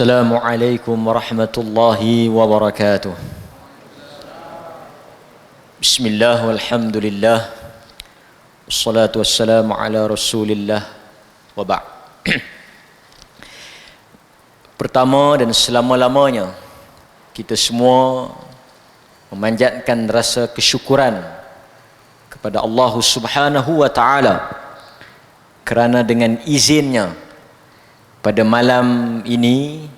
Assalamualaikum warahmatullahi wabarakatuh. Bismillah walhamdulillah. Wassalatu wassalamu ala rasulillah wa ba'd. Pertama dan selama-lamanya kita semua memanjatkan rasa kesyukuran kepada Allah Subhanahu wa taala kerana dengan izinnya pada malam ini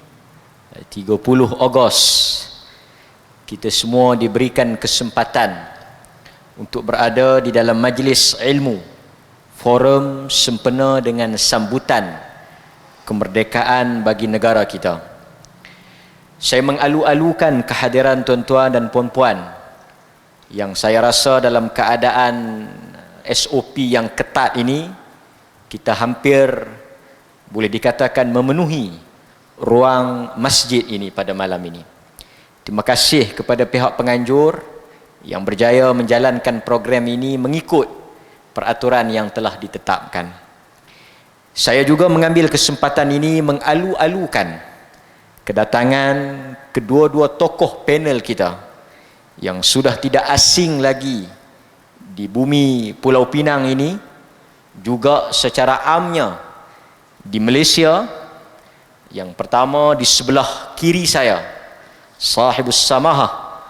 30 Ogos kita semua diberikan kesempatan untuk berada di dalam majlis ilmu, forum sempena dengan sambutan kemerdekaan bagi negara kita. Saya mengalu-alukan kehadiran tuan-tuan dan puan-puan yang saya rasa dalam keadaan SOP yang ketat ini kita hampir boleh dikatakan memenuhi ruang masjid ini pada malam ini. Terima kasih kepada pihak penganjur yang berjaya menjalankan program ini mengikut peraturan yang telah ditetapkan. Saya juga mengambil kesempatan ini mengalu-alukan kedatangan kedua-dua tokoh panel kita yang sudah tidak asing lagi di bumi Pulau Pinang ini, juga secara amnya di Malaysia. Yang pertama di sebelah kiri saya, sahibus samahah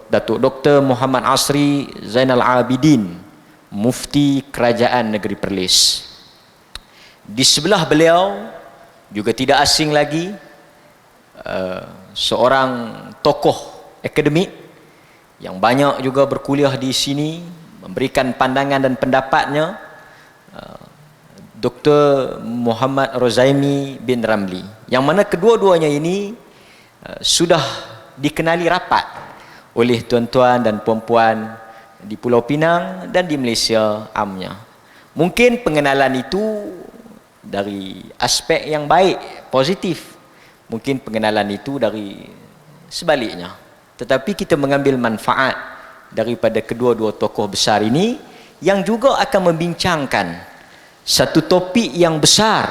Datuk Dr. Muhammad Asri Zainal Abidin, Mufti Kerajaan Negeri Perlis. Di sebelah beliau juga tidak asing lagi seorang tokoh akademik yang banyak juga berkuliah di sini, memberikan pandangan dan pendapatnya, Dr. Muhammad Rozaimi bin Ramli, yang mana kedua-duanya ini sudah dikenali rapat oleh tuan-tuan dan puan-puan di Pulau Pinang dan di Malaysia amnya. Mungkin pengenalan itu dari aspek yang baik, positif. Mungkin pengenalan itu dari sebaliknya. Tetapi kita mengambil manfaat daripada kedua-dua tokoh besar ini yang juga akan membincangkan satu topik yang besar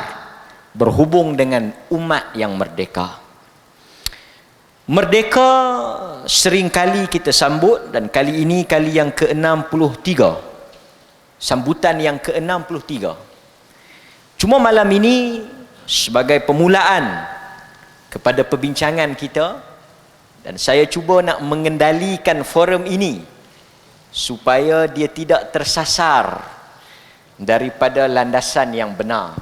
berhubung dengan umat yang merdeka. Merdeka seringkali kita sambut, dan kali ini kali yang ke-63. Sambutan yang ke-63. Cuma malam ini sebagai permulaan kepada perbincangan kita, dan saya cuba nak mengendalikan forum ini supaya dia tidak tersasar daripada landasan yang benar.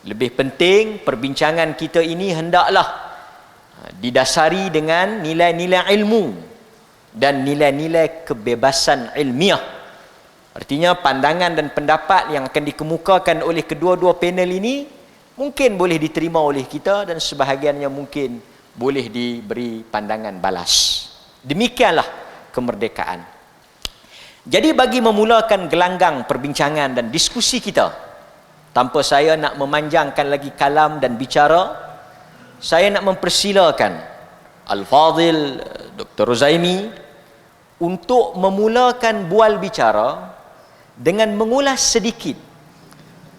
Lebih penting perbincangan kita ini hendaklah didasari dengan nilai-nilai ilmu dan nilai-nilai kebebasan ilmiah. Artinya pandangan dan pendapat yang akan dikemukakan oleh kedua-dua panel ini mungkin boleh diterima oleh kita dan sebahagiannya mungkin boleh diberi pandangan balas. Demikianlah kemerdekaan. Jadi bagi memulakan gelanggang perbincangan dan diskusi kita, tanpa saya nak memanjangkan lagi kalam dan bicara, saya nak mempersilakan Al-Fadhil Dr. Rozaimi untuk memulakan bual bicara dengan mengulas sedikit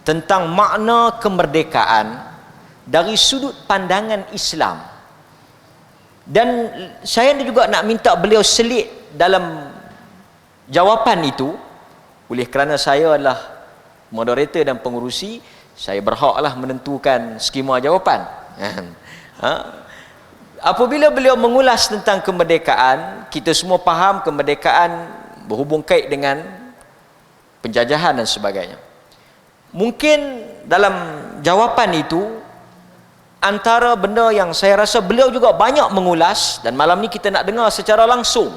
tentang makna kemerdekaan dari sudut pandangan Islam. Dan saya juga nak minta beliau selit dalam jawapan itu. Oleh kerana saya adalah moderator dan pengurusi, saya berhaklah menentukan skema jawapan. Apabila beliau mengulas tentang kemerdekaan, kita semua faham kemerdekaan berhubung kait dengan penjajahan dan sebagainya. Mungkin dalam jawapan itu, antara benda yang saya rasa beliau juga banyak mengulas, dan malam ni kita nak dengar secara langsung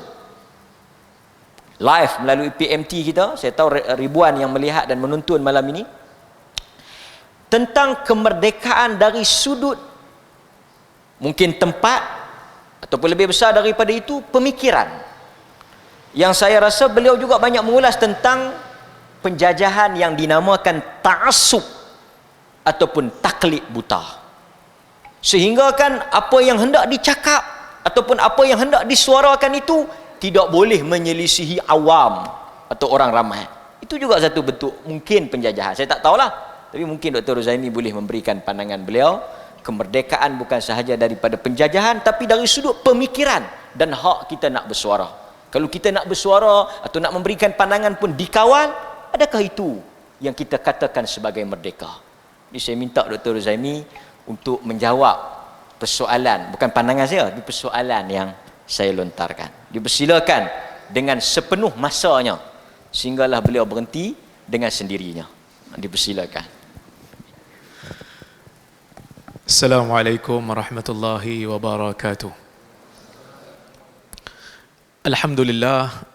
live melalui PMT kita, saya tahu ribuan yang melihat dan menonton malam ini, tentang kemerdekaan dari sudut mungkin tempat, ataupun lebih besar daripada itu pemikiran. Yang saya rasa beliau juga banyak mengulas tentang penjajahan yang dinamakan ta'assub ataupun taklid buta. Sehingga kan apa yang hendak dicakap ataupun apa yang hendak disuarakan itu tidak boleh menyelisihi awam atau orang ramai. Itu juga satu bentuk mungkin penjajahan. Saya tak tahulah, tapi mungkin Dr. Rozaimi boleh memberikan pandangan beliau kemerdekaan bukan sahaja daripada penjajahan, tapi dari sudut pemikiran dan hak kita nak bersuara. Kalau kita nak bersuara atau nak memberikan pandangan pun dikawal, adakah itu yang kita katakan sebagai merdeka? Jadi saya minta Dr. Zaimi untuk menjawab persoalan, bukan pandangan saya, di persoalan yang saya lontarkan. Dipersilakan dengan sepenuh masanya, sehinggalah beliau berhenti dengan sendirinya. Dipersilakan. Assalamualaikum warahmatullahi wabarakatuh. Alhamdulillah,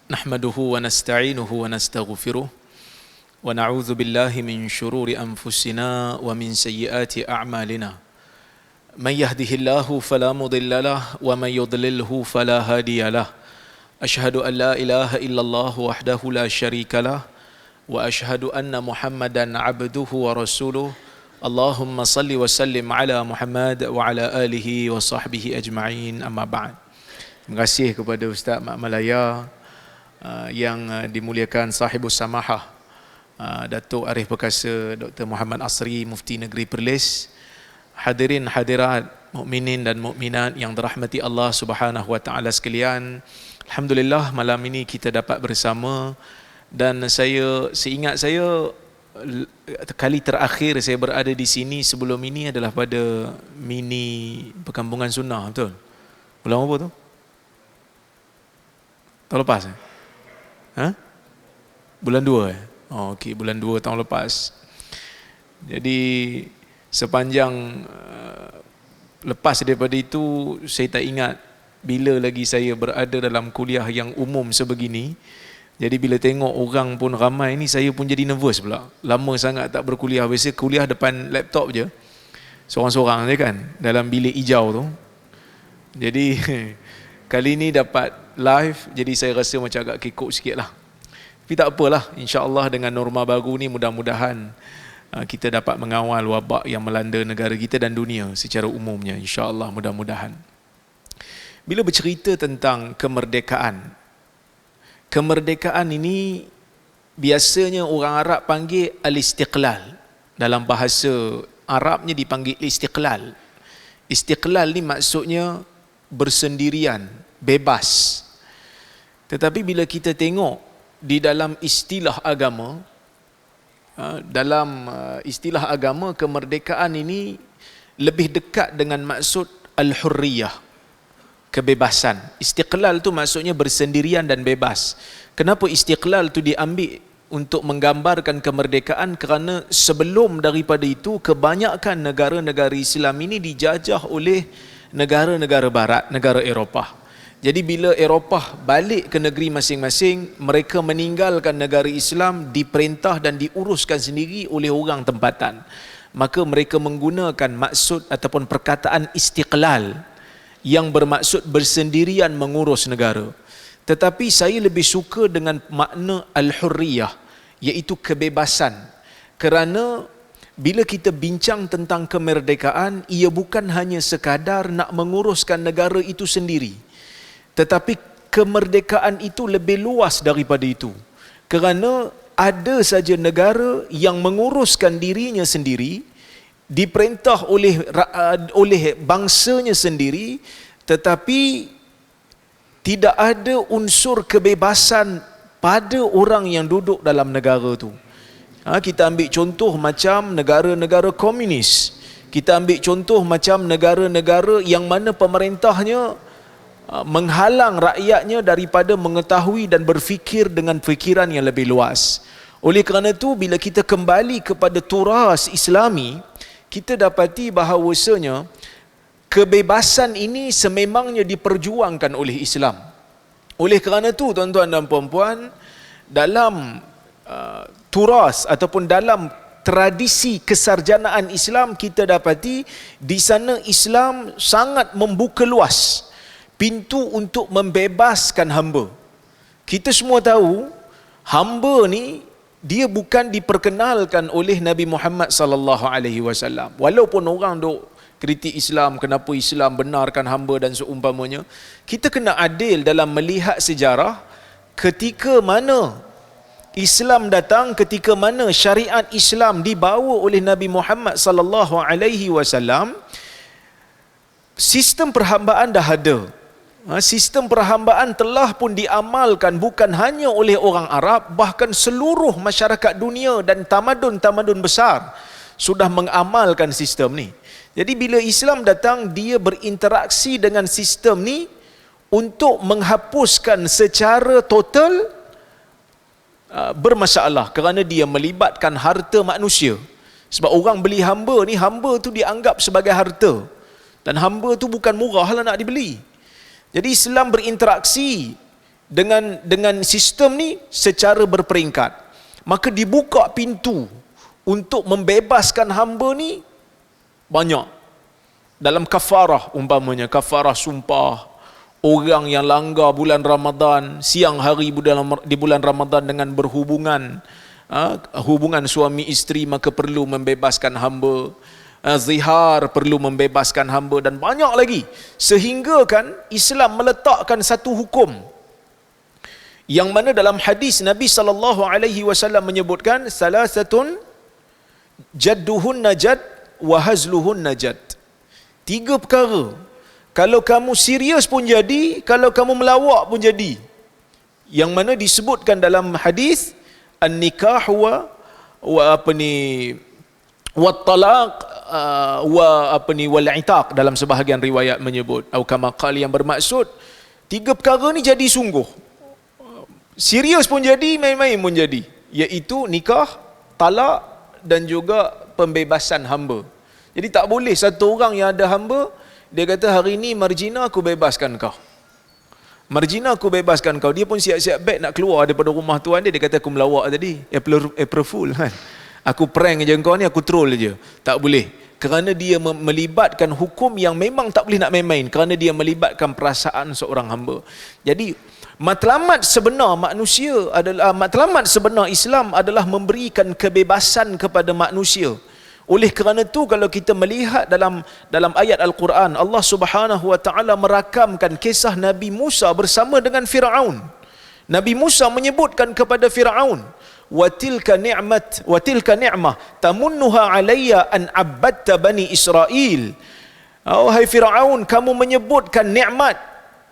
nahmaduhu wa nasta'inuhu wa nastaghfiruh, wa na'udzu billahi min shururi anfusina wa min sayyiati a'malina. Man yahdihillahu fala mudilla lahu wa man yudlilhu fala hadiya lahu. Asyhadu an la ilaha illallah wahdahu la syarika lahu wa asyhadu anna Muhammadan abduhu wa rasuluh. Allahumma salli wa sallim ala Muhammad wa ala alihi wa sahbihi ajma'in, amma ba'd. Terima kasih kepada Ustaz Mak Malaya yang dimuliakan sahibus samahah, Datuk Arif Perkasa Dr. Muhammad Asri, Mufti Negeri Perlis, hadirin hadirat mukminin dan mukminat yang dirahmati Allah Subhanahu wa taala sekalian. Alhamdulillah, malam ini kita dapat bersama, dan seingat saya kali terakhir saya berada di sini sebelum ini adalah pada mini perkampungan sunnah, betul? Bulan apa tu? Tahun lepas Bulan 2 Oh, okey, bulan 2 tahun lepas. Jadi sepanjang lepas daripada itu, saya tak ingat bila lagi saya berada dalam kuliah yang umum sebegini. Jadi bila tengok orang pun ramai ni, saya pun jadi nervous pula. Lama sangat tak berkuliah. Biasa kuliah depan laptop je, seorang-seorang je kan, dalam bilik hijau tu. Jadi kali ni dapat live, jadi saya rasa macam agak kekok sikit lah. Tapi tak apalah, insya-Allah dengan norma baru ni mudah-mudahan kita dapat mengawal wabak yang melanda negara kita dan dunia secara umumnya, insya-Allah, mudah-mudahan. Bila bercerita tentang kemerdekaan, kemerdekaan ini biasanya orang Arab panggil al-istiqlal. Dalam bahasa Arabnya dipanggil istiqlal. Istiqlal ni maksudnya bersendirian, bebas. Tetapi bila kita tengok di dalam istilah agama, istilah agama, kemerdekaan ini lebih dekat dengan maksud al-hurriyah, kebebasan. Istiqlal tu maksudnya bersendirian dan bebas. Kenapa istiqlal tu diambil untuk menggambarkan kemerdekaan? Kerana sebelum daripada itu, kebanyakan negara-negara Islam ini dijajah oleh negara-negara barat, negara Eropah. Jadi bila Eropah balik ke negeri masing-masing, mereka meninggalkan negara Islam, diperintah dan diuruskan sendiri oleh orang tempatan. Maka mereka menggunakan maksud ataupun perkataan istiqlal yang bermaksud bersendirian mengurus negara. Tetapi saya lebih suka dengan makna al-hurriyah, iaitu kebebasan. Kerana bila kita bincang tentang kemerdekaan, ia bukan hanya sekadar nak menguruskan negara itu sendiri, tetapi kemerdekaan itu lebih luas daripada itu. Kerana ada saja negara yang menguruskan dirinya sendiri, diperintah oleh bangsanya sendiri, tetapi tidak ada unsur kebebasan pada orang yang duduk dalam negara tu. Kita ambil contoh macam negara-negara komunis. Kita ambil contoh macam negara-negara yang mana pemerintahnya menghalang rakyatnya daripada mengetahui dan berfikir dengan fikiran yang lebih luas. Oleh kerana itu, bila kita kembali kepada turas Islami, kita dapati bahawasanya kebebasan ini sememangnya diperjuangkan oleh Islam. Oleh kerana itu, tuan-tuan dan puan-puan, dalam turas ataupun dalam tradisi kesarjanaan Islam, kita dapati di sana Islam sangat membuka luas pintu untuk membebaskan hamba. Kita semua tahu hamba ni dia bukan diperkenalkan oleh Nabi Muhammad sallallahu alaihi wasallam. Walaupun orang duk kritik Islam, kenapa Islam benarkan hamba dan seumpamanya, kita kena adil dalam melihat sejarah ketika mana Islam datang ketika mana syariat Islam dibawa oleh Nabi Muhammad sallallahu alaihi wasallam. Sistem perhambaan dah ada. Sistem perhambaan telah pun diamalkan bukan hanya oleh orang Arab, bahkan seluruh masyarakat dunia dan tamadun-tamadun besar sudah mengamalkan sistem ni. Jadi bila Islam datang, dia berinteraksi dengan sistem ni untuk menghapuskan secara total bermasalah, kerana dia melibatkan harta manusia. Sebab orang beli hamba ni, hamba tu dianggap sebagai harta, dan hamba tu bukan murah lah nak dibeli. Jadi Islam berinteraksi dengan sistem ni secara berperingkat. Maka dibuka pintu untuk membebaskan hamba ni banyak. Dalam kafarah umpamanya, kafarah sumpah, orang yang langgar bulan Ramadan, siang hari di bulan Ramadan dengan berhubungan, hubungan suami isteri, maka perlu membebaskan hamba. Zihar perlu membebaskan hamba, dan banyak lagi. Sehingga kan Islam meletakkan satu hukum yang mana dalam hadis Nabi SAW menyebutkan salasatun jadduhun najad wa hazluhun najad. 3 perkara, kalau kamu serius pun jadi, kalau kamu melawak pun jadi. Yang mana disebutkan dalam hadis an-nikah wa talaq wal itaq, dalam sebahagian riwayat menyebut atau kama qali, yang bermaksud 3 perkara ni jadi sungguh. Serius pun jadi, main-main pun jadi, iaitu nikah, talak dan juga pembebasan hamba. Jadi tak boleh satu orang yang ada hamba, dia kata hari ni Marjina aku bebaskan kau. Marjina aku bebaskan kau. Dia pun siap-siap beg nak keluar daripada rumah tuan dia. Dia kata aku melawak tadi. April Fool kan. Aku prank je kau ni, aku troll je. Tak boleh. Kerana dia melibatkan hukum yang memang tak boleh nak main-main. Kerana dia melibatkan perasaan seorang hamba. Jadi matlamat sebenar manusia adalah, matlamat sebenar Islam adalah memberikan kebebasan kepada manusia. Oleh kerana itu, kalau kita melihat dalam ayat Al-Quran, Allah Subhanahu wa taala merakamkan kisah Nabi Musa bersama dengan Firaun. Nabi Musa menyebutkan kepada Firaun, wa tilka ni'mah tamunnuha alayya an abadta bani Israel. Wahai Firaun, kamu menyebutkan nikmat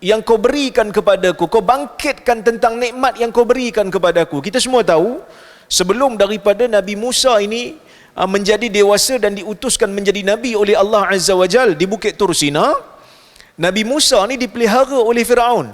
yang kau berikan kepadaku, kau bangkitkan tentang nikmat yang kau berikan kepadaku. Kita semua tahu, sebelum daripada Nabi Musa ini menjadi dewasa dan diutuskan menjadi Nabi oleh Allah Azza wa Jal di Bukit Tur Sina, Nabi Musa ni dipelihara oleh Firaun.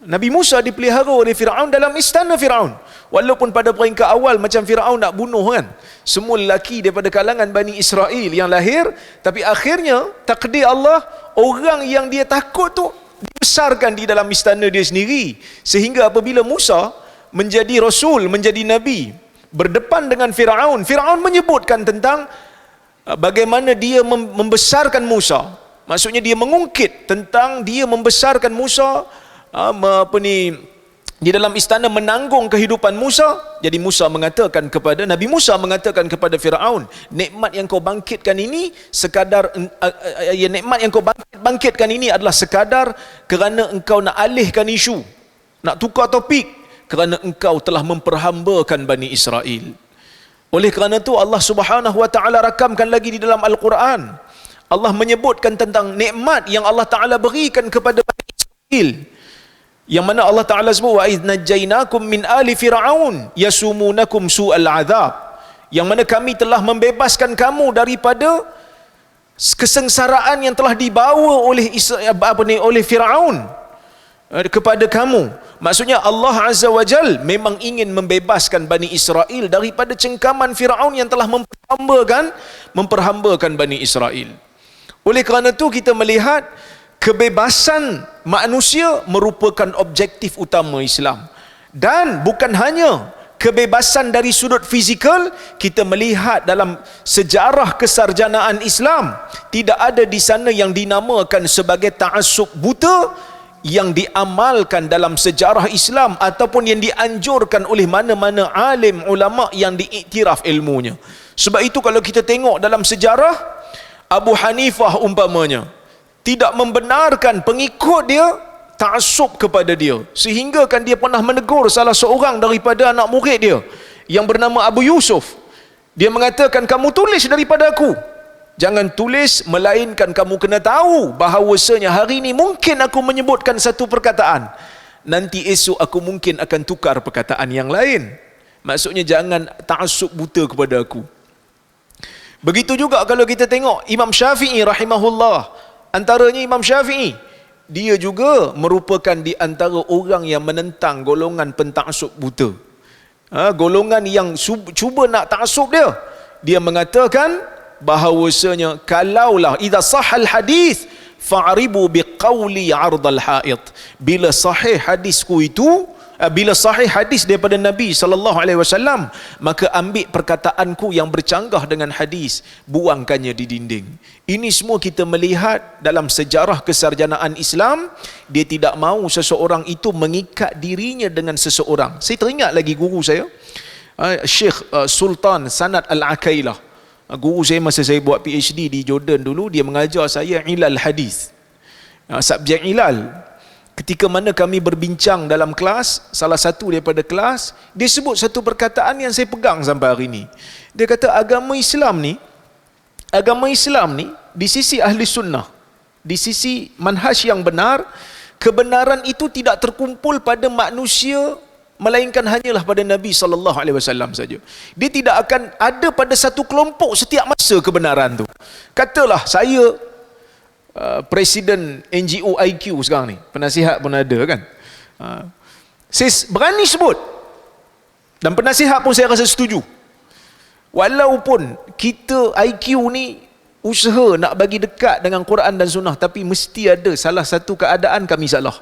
Nabi Musa dipelihara oleh Firaun dalam istana Firaun. Walaupun pada peringkat awal macam Firaun nak bunuh kan semua lelaki daripada kalangan Bani Israel yang lahir, tapi akhirnya takdir Allah, orang yang dia takut tu dibesarkan di dalam istana dia sendiri. Sehingga apabila Musa menjadi Rasul, menjadi Nabi, berdepan dengan Firaun, Firaun menyebutkan tentang bagaimana dia membesarkan Musa. Maksudnya dia mengungkit tentang dia membesarkan Musa, di dalam istana menanggung kehidupan Musa. Jadi Nabi Musa mengatakan kepada Firaun, nikmat yang kau bangkitkan ini sekadar nikmat yang kau bangkitkan ini adalah sekadar kerana engkau nak alihkan isu, nak tukar topik, kerana engkau telah memperhambakan Bani Israel. Oleh kerana itu Allah Subhanahu wa taala rakamkan lagi di dalam Al-Quran. Allah menyebutkan tentang nikmat yang Allah Taala berikan kepada Bani Israel, yang mana Allah Taala sebut wa idz najjaynakum min ali fir'aun yasumunakum su'al azab, yang mana kami telah membebaskan kamu daripada kesengsaraan yang telah dibawa oleh Firaun kepada kamu. Maksudnya Allah Azza wa Jal memang ingin membebaskan Bani Israel daripada cengkaman Firaun yang telah memperhambakan Bani Israel. Oleh kerana itu kita melihat kebebasan manusia merupakan objektif utama Islam. Dan bukan hanya kebebasan dari sudut fizikal, kita melihat dalam sejarah kesarjanaan Islam, tidak ada di sana yang dinamakan sebagai ta'assub buta yang diamalkan dalam sejarah Islam ataupun yang dianjurkan oleh mana-mana alim ulama yang diiktiraf ilmunya. Sebab itu kalau kita tengok dalam sejarah, Abu Hanifah umpamanya tidak membenarkan pengikut dia ta'assub kepada dia, sehingga kan dia pernah menegur salah seorang daripada anak murid dia yang bernama Abu Yusuf. Dia mengatakan, kamu tulis daripada aku, jangan tulis melainkan kamu kena tahu bahawasanya hari ini mungkin aku menyebutkan satu perkataan, nanti esok aku mungkin akan tukar perkataan yang lain. Maksudnya jangan ta'assub buta kepada aku. Begitu juga kalau kita tengok Imam Syafi'i rahimahullah, antaranya Imam Syafi'i, dia juga merupakan di antara orang yang menentang golongan penta'assub buta. Golongan yang cuba nak ta'assub dia. Dia mengatakan bahawasanya kalaulah idza sahal hadis fa'ribu biqauli 'ardal ha'id. Bila sahih hadisku itu, bila sahih hadis daripada Nabi sallallahu alaihi wasallam, maka ambil perkataanku yang bercanggah dengan hadis, buangkannya di dinding. Ini semua kita melihat dalam sejarah kesarjanaan Islam, dia tidak mahu seseorang itu mengikat dirinya dengan seseorang. Saya teringat lagi guru saya, Syekh Sultan Sanad Al-Akailah. Guru saya masa saya buat PhD di Jordan dulu, dia mengajar saya ilal hadis, subjek ilal. Ketika mana kami berbincang dalam kelas, salah satu daripada kelas, dia sebut satu perkataan yang saya pegang sampai hari ini. Dia kata agama Islam ni di sisi ahli sunnah, di sisi manhaj yang benar, kebenaran itu tidak terkumpul pada manusia melainkan hanyalah pada Nabi SAW saja. Dia tidak akan ada pada satu kelompok setiap masa kebenaran tu. Katalah saya Presiden NGO IQ sekarang ni, penasihat pun ada kan, saya berani sebut, dan penasihat pun saya rasa setuju, walaupun kita IQ ni usaha nak bagi dekat dengan Quran dan Sunnah, tapi mesti ada salah satu keadaan kami salah,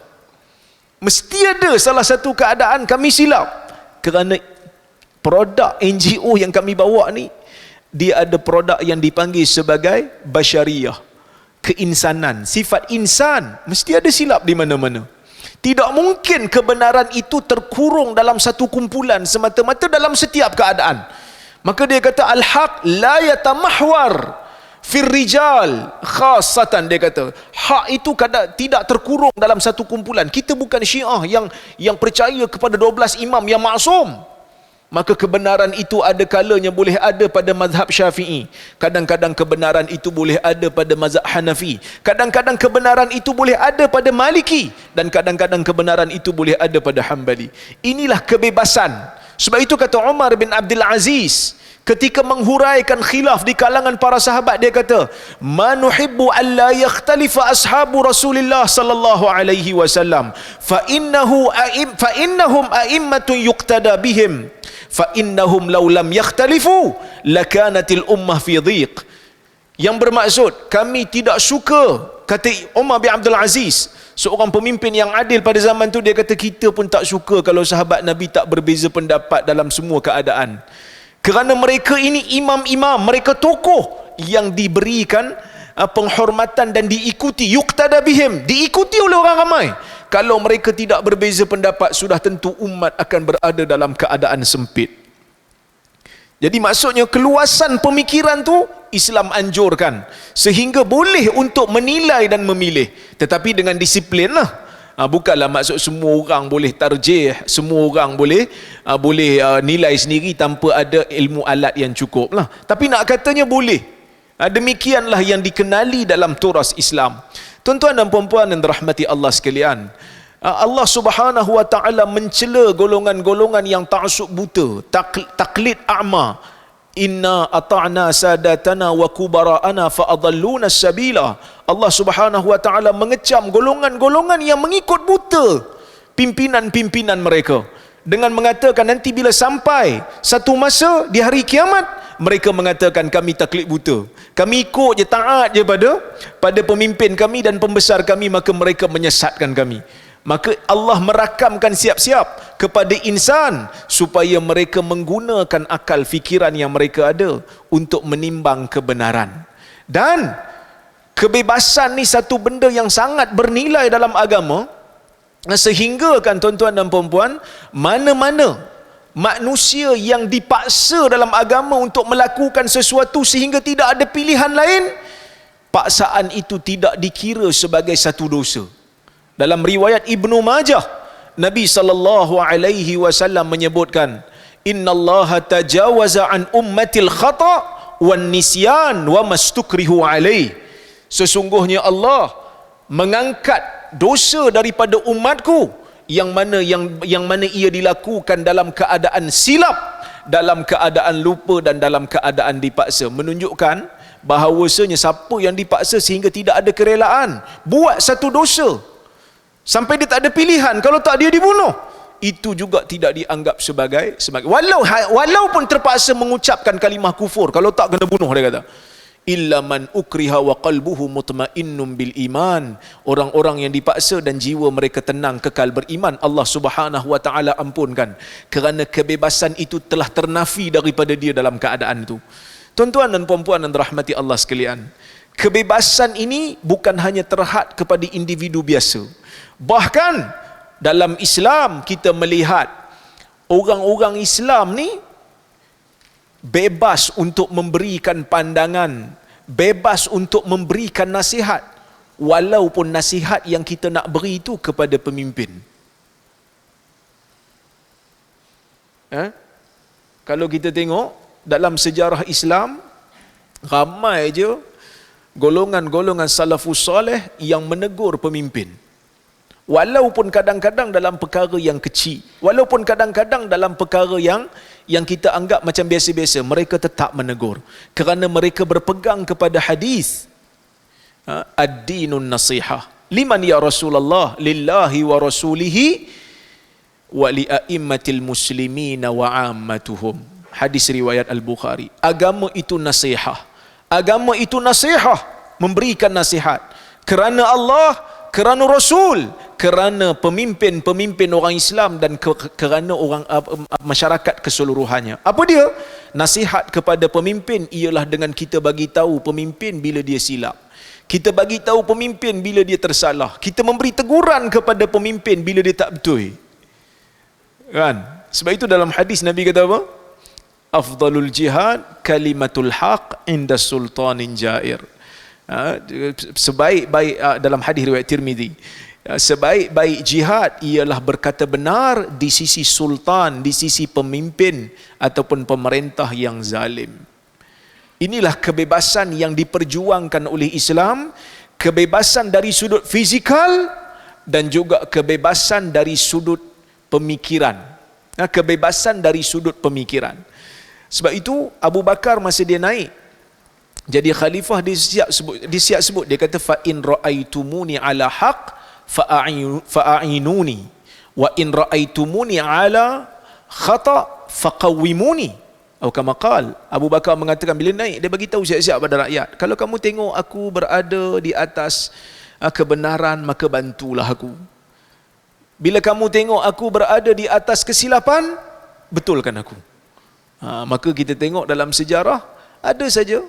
mesti ada salah satu keadaan kami silap, kerana produk NGO yang kami bawa ni, dia ada produk yang dipanggil sebagai basyariyah, keinsanan, sifat insan, mesti ada silap di mana-mana. Tidak mungkin kebenaran itu terkurung dalam satu kumpulan semata-mata dalam setiap keadaan. Maka dia kata al-haq la yatamahwar fir rijal khassatan. Dia kata hak itu kadang tidak terkurung dalam satu kumpulan. Kita bukan Syiah yang percaya kepada 12 imam yang maksum. Maka kebenaran itu ada kalanya boleh ada pada mazhab Syafi'i, kadang-kadang kebenaran itu boleh ada pada mazhab Hanafi, kadang-kadang kebenaran itu boleh ada pada Maliki, dan kadang-kadang kebenaran itu boleh ada pada Hambali. Inilah kebebasan. Sebab itu kata Umar bin Abdul Aziz ketika menghuraikan khilaf di kalangan para sahabat, dia kata, "Ma nuhibbu an la yakhtalifa ashabu Rasulillah sallallahu alaihi wasallam fa innahum a'immatun yuqtada bihim fa innahum law lam yakhtalifu lakanatil ummah fi dhiq." Yang bermaksud, kami tidak suka, kata Umar bin Abdul Aziz, seorang pemimpin yang adil pada zaman tu, dia kata kita pun tak suka kalau sahabat Nabi tak berbeza pendapat dalam semua keadaan. Kerana mereka ini imam-imam, mereka tokoh yang diberikan penghormatan dan diikuti, yuqtada bihim, diikuti oleh orang ramai. Kalau mereka tidak berbeza pendapat, sudah tentu umat akan berada dalam keadaan sempit. Jadi maksudnya keluasan pemikiran tu Islam anjurkan, sehingga boleh untuk menilai dan memilih, tetapi dengan disiplin lah. Bukanlah maksud semua orang boleh tarjih, semua orang boleh nilai sendiri tanpa ada ilmu alat yang cukup lah. Tapi nak katanya boleh. Demikianlah yang dikenali dalam turas Islam. Tuan-tuan dan puan-puan yang dirahmati Allah sekalian, Allah Subhanahu wa taala mencela golongan-golongan yang ta'assub buta, taklid a'ma. Inna ata'na sadatana wa kubara'ana fa adalluna sabila. Allah Subhanahu wa taala mengecam golongan-golongan yang mengikut buta pimpinan-pimpinan mereka, dengan mengatakan nanti bila sampai satu masa di hari kiamat, mereka mengatakan kami taklid buta, kami ikut je, taat je pada pemimpin kami dan pembesar kami, maka mereka menyesatkan kami. Maka Allah merakamkan siap-siap kepada insan supaya mereka menggunakan akal fikiran yang mereka ada untuk menimbang kebenaran. Dan kebebasan ni satu benda yang sangat bernilai dalam agama, sehingga kan tuan-tuan dan puan-puan, mana-mana manusia yang dipaksa dalam agama untuk melakukan sesuatu sehingga tidak ada pilihan lain, paksaan itu tidak dikira sebagai satu dosa. Dalam riwayat Ibnu Majah, Nabi SAW menyebutkan, innallaha tajawaza an ummatil khata' wan nisyan wa mastukrihu alaih. Sesungguhnya Allah mengangkat dosa daripada umatku yang mana ia dilakukan dalam keadaan silap, dalam keadaan lupa dan dalam keadaan dipaksa. Menunjukkan bahawasanya siapa yang dipaksa sehingga tidak ada kerelaan buat satu dosa sampai dia tak ada pilihan, kalau tak dia dibunuh, itu juga tidak dianggap sebagai walaupun terpaksa mengucapkan kalimah kufur, kalau tak kena bunuh, dia kata illa man ukriha wa qalbuhu mutmainnun bil iman. Orang-orang yang dipaksa dan jiwa mereka tenang kekal beriman, Allah Subhanahu wa taala ampunkan, kerana kebebasan itu telah ternafi daripada dia dalam keadaan itu. Tuan-tuan dan puan-puan yang dirahmati Allah sekalian, kebebasan ini bukan hanya terhad kepada individu biasa. Bahkan dalam Islam kita melihat orang-orang Islam ni bebas untuk memberikan pandangan, bebas untuk memberikan nasihat, walaupun nasihat yang kita nak beri itu kepada pemimpin. Kalau kita tengok dalam sejarah Islam, ramai je golongan-golongan salafus saleh yang menegur pemimpin, walaupun kadang-kadang dalam perkara yang kecil, walaupun kadang-kadang dalam perkara yang kita anggap macam biasa-biasa, mereka tetap menegur, kerana mereka berpegang kepada hadis ad-dinun nasihah. Liman ya Rasulullah? Lillahi wa rasulihi wa li a'immatil muslimina wa ammatuhum. Hadis riwayat Al-Bukhari. Agama itu nasihat. Agama itu nasihat, memberikan nasihat kerana Allah, kerana Rasul, kerana pemimpin orang Islam dan kerana orang masyarakat keseluruhannya. Apa dia? Nasihat kepada pemimpin ialah dengan kita bagi tahu pemimpin bila dia silap. Kita bagi tahu pemimpin bila dia tersalah. Kita memberi teguran kepada pemimpin bila dia tak betul. Kan? Sebab itu dalam hadis Nabi kata apa? Afdalul jihad kalimatul haq inda sultanin jair. Sebaik-baik, dalam hadis riwayat Tirmizi, sebaik-baik jihad ialah berkata benar di sisi sultan, di sisi pemimpin ataupun pemerintah yang zalim. Inilah kebebasan yang diperjuangkan oleh Islam, kebebasan dari sudut fizikal dan juga kebebasan dari sudut pemikiran. Kebebasan dari sudut pemikiran. Sebab itu Abu Bakar masa dia naik jadi khalifah, dia siap sebut, dia kata fa in raaitumuni ala haq fa'inuni wa in raaitumuni ala khata faqawwimuni. Atau kama qal, Abu Bakar mengatakan bila naik, dia bagi tahu siap-siap pada rakyat, kalau kamu tengok aku berada di atas kebenaran, maka bantulah aku. Bila kamu tengok aku berada di atas kesilapan, betulkan aku. Maka kita tengok dalam sejarah, ada saja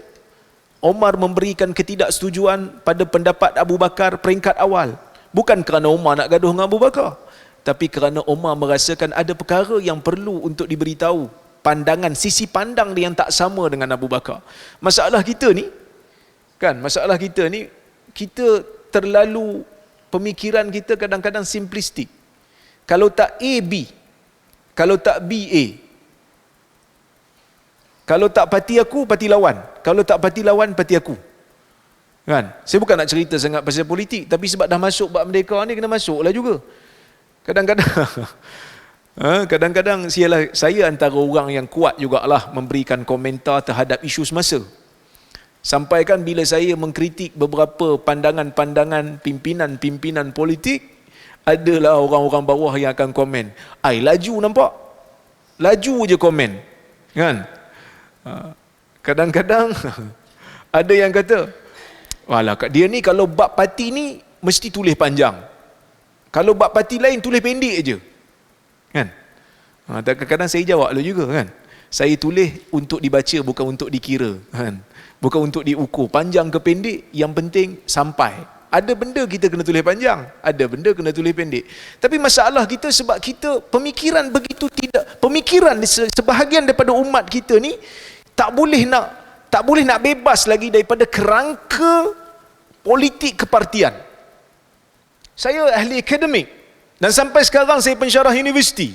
Umar memberikan ketidaksetujuan pada pendapat Abu Bakar peringkat awal. Bukan kerana Umar nak gaduh dengan Abu Bakar, tapi kerana Umar merasakan ada perkara yang perlu untuk diberitahu, pandangan, sisi pandang yang tak sama dengan Abu Bakar. Masalah kita ni, kita terlalu, pemikiran kita kadang-kadang simplistik. Kalau tak A, B. Kalau tak B, A. Kalau tak parti aku, parti lawan. Kalau tak parti lawan, parti aku. Kan? Saya bukan nak cerita sangat pasal politik, tapi sebab dah masuk bab merdeka ni, kena masuklah juga. Kadang-kadang kadang-kadang saya antara orang yang kuat jugalah memberikan komentar terhadap isu semasa. Sampai kan bila saya mengkritik beberapa pandangan-pandangan pimpinan-pimpinan politik, adalah orang-orang bawah yang akan komen, "Ai, laju nampak? Laju je komen." Kan? Kadang-kadang ada yang kata, "Walah, dia ni kalau bab parti ni mesti tulis panjang. Kalau bab parti lain tulis pendek je." Kan? Kadang-kadang saya jawab juga kan. Saya tulis untuk dibaca, bukan untuk dikira, kan? Bukan untuk diukur panjang ke pendek, yang penting sampai. Ada benda kita kena tulis panjang, ada benda kena tulis pendek. Tapi masalah kita sebab kita pemikiran begitu tidak, pemikiran sebahagian daripada umat kita ni tak boleh nak bebas lagi daripada kerangka politik kepartian. Saya ahli akademik. Dan sampai sekarang saya pensyarah universiti.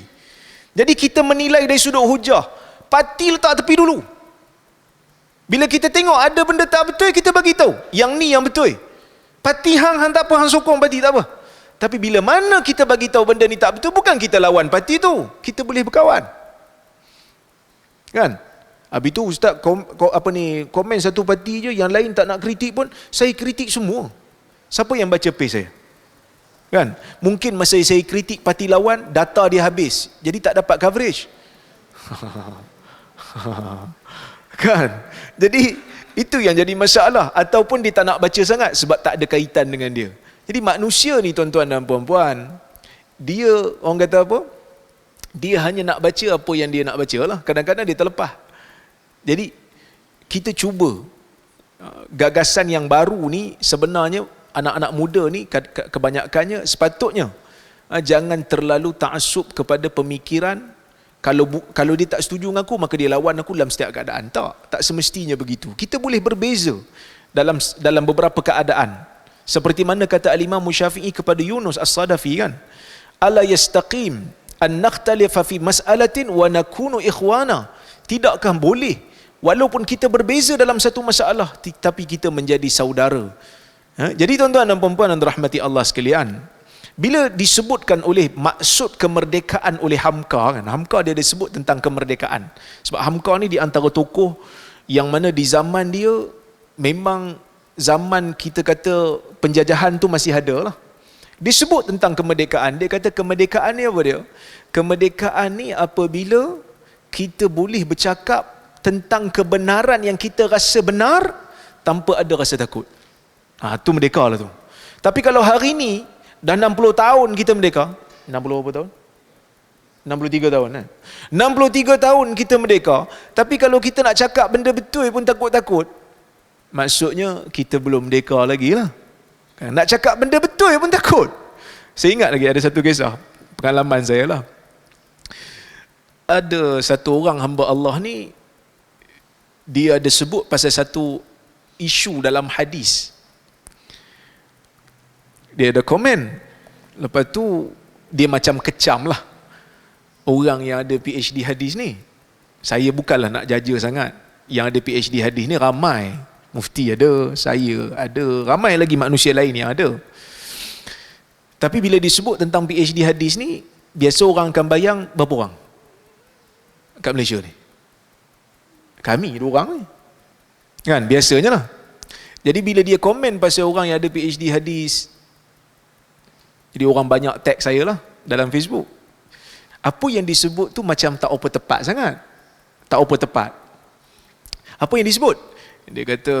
Jadi kita menilai dari sudut hujah. Parti letak tepi dulu. Bila kita tengok ada benda tak betul, kita bagi tahu. Yang ni yang betul. Parti hang tak apa, hang sokong parti tak apa. Tapi bila mana kita bagi tahu benda ni tak betul, bukan kita lawan parti tu. Kita boleh berkawan. Kan? Habis tu ustaz komen satu parti je, yang lain tak nak kritik pun, saya kritik semua. Siapa yang baca page saya? Kan? Mungkin masa saya kritik parti lawan, data dia habis. Jadi tak dapat coverage. Kan? Jadi itu yang jadi masalah. Ataupun dia tak nak baca sangat sebab tak ada kaitan dengan dia. Jadi manusia ni tuan-tuan dan puan-puan, dia orang kata apa? Dia hanya nak baca apa yang dia nak baca lah. Kadang-kadang dia terlepas. Jadi kita cuba gagasan yang baru ni, sebenarnya anak-anak muda ni kebanyakannya sepatutnya jangan terlalu ta'assub kepada pemikiran. Kalau dia tak setuju dengan aku, maka dia lawan aku dalam setiap keadaan. Tak semestinya begitu. Kita boleh berbeza dalam beberapa keadaan. Seperti mana kata al-Imam Syafi'i kepada Yunus As-Sadafi, kan? Ala yastaqim an nakhtalifa fi mas'alatin wa nakunu ikhwana. Tidakkah boleh walaupun kita berbeza dalam satu masalah, tapi kita menjadi saudara? Jadi tuan-tuan dan puan-puan yang dirahmati Allah sekalian, bila disebutkan oleh maksud kemerdekaan oleh Hamka, kan? Hamka dia disebut tentang kemerdekaan. Sebab Hamka ni di antara tokoh yang mana di zaman dia memang zaman kita kata penjajahan tu masih ada lah. Dia sebut tentang kemerdekaan. Dia kata kemerdekaan ni apa dia? Kemerdekaan ni apabila kita boleh bercakap tentang kebenaran yang kita rasa benar tanpa ada rasa takut. Tu merdeka lah tu. Tapi kalau hari ni dah 60 tahun kita merdeka, 60 berapa tahun? 63 tahun kan? 63 tahun kita merdeka, tapi kalau kita nak cakap benda betul pun takut-takut, maksudnya kita belum merdeka lagi lah. Nak cakap benda betul pun takut. Saya ingat lagi ada satu kisah pengalaman saya lah. Ada satu orang hamba Allah ni, dia ada sebut pasal satu isu dalam hadis. Dia ada komen. Lepas tu dia macam kecam lah orang yang ada PhD hadis ni. Saya bukanlah nak jaja sangat. Yang ada PhD hadis ni ramai. Mufti ada, saya ada, ramai lagi manusia lain yang ada. Tapi bila disebut tentang PhD hadis ni, biasa orang akan bayang berapa orang kat Malaysia ni? Kami 2 orang ni. Kan? Biasanya lah. Jadi bila dia komen pasal orang yang ada PhD hadis, jadi orang banyak tag saya lah dalam Facebook. Apa yang disebut tu macam tak apa tepat sangat. Tak apa tepat. Apa yang disebut? Dia kata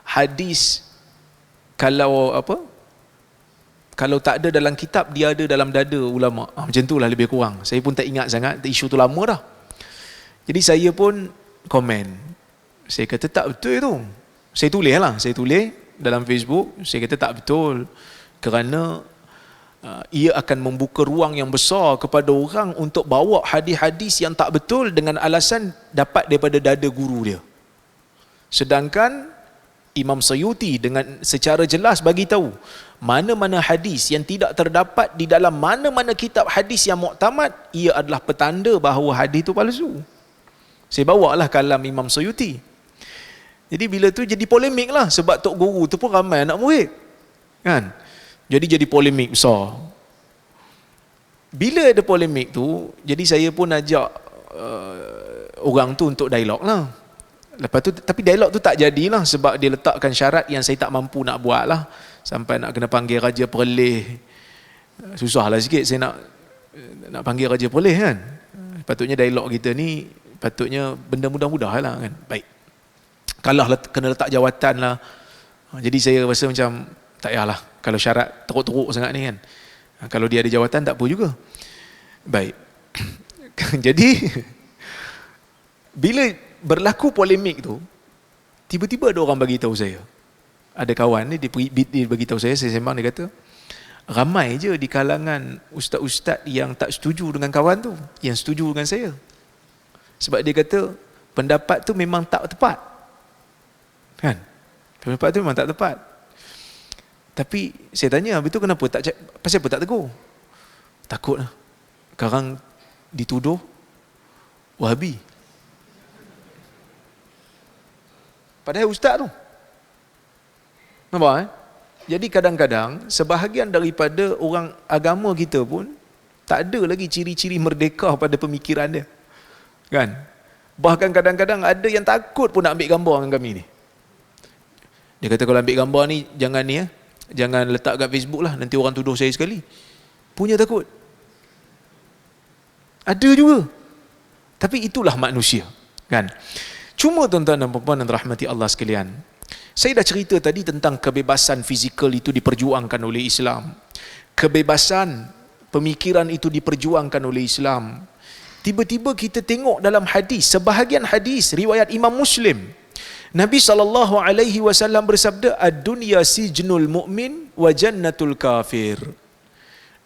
hadis kalau tak ada dalam kitab, dia ada dalam dada ulama. Macam tu lah lebih kurang. Saya pun tak ingat sangat, isu tu lama dah. Jadi saya pun komen. Saya kata tak betul tu. Saya tulis dalam Facebook. Saya kata tak betul. Kerana ia akan membuka ruang yang besar kepada orang untuk bawa hadis-hadis yang tak betul dengan alasan dapat daripada dada guru dia. Sedangkan Imam Suyuti dengan secara jelas bagi tahu mana-mana hadis yang tidak terdapat di dalam mana-mana kitab hadis yang muktamad, ia adalah petanda bahawa hadis itu palsu. Saya bawalah kalam Imam Suyuti. Jadi bila tu jadi polemik lah, sebab tok guru tu pun ramai anak murid. Kan? Jadi polemik besar. Bila ada polemik tu, jadi saya pun ajak orang tu untuk dialog lah. Lepas tu, tapi dialog tu tak jadilah sebab dia letakkan syarat yang saya tak mampu nak buat lah. Sampai nak kena panggil Raja Perleh. Susah lah sikit saya nak panggil Raja Perleh kan. Patutnya dialog kita ni, patutnya benda mudah-mudah lah kan. Baik. Kalah kena letak jawatan lah. Jadi saya rasa macam tak payahlah kalau syarat teruk-teruk sangat ni kan. Kalau dia ada jawatan tak apa juga. Baik. Jadi bila berlaku polemik tu, tiba-tiba ada orang bagi tahu saya. Ada kawan ni dia bagi tahu saya sembang, dia kata ramai je di kalangan ustaz-ustaz yang tak setuju dengan kawan tu, yang setuju dengan saya. Sebab dia kata pendapat tu memang tak tepat. Kan? Pendapat tu memang tak tepat. Tapi saya tanya, habis tu kenapa tak cek, pasal apa tak tegur? Takut lah. Sekarang dituduh Wahabi. Padahal ustaz tu. Nampak Jadi kadang-kadang sebahagian daripada orang agama kita pun tak ada lagi ciri-ciri merdeka pada pemikiran dia. Kan? Bahkan kadang-kadang ada yang takut pun nak ambil gambar dengan kami ni. Dia kata kalau ambil gambar ni jangan ni jangan letak kat Facebook lah, nanti orang tuduh saya sekali. Punya takut. Ada juga. Tapi itulah manusia, kan? Cuma tuan-tuan dan puan-puan yang dirahmati Allah sekalian, saya dah cerita tadi tentang kebebasan fizikal itu diperjuangkan oleh Islam. Kebebasan pemikiran itu diperjuangkan oleh Islam. Tiba-tiba kita tengok dalam hadis, sebahagian hadis riwayat Imam Muslim, Nabi SAW bersabda, ad-dunya sijnul mu'min wa jannatul kafir.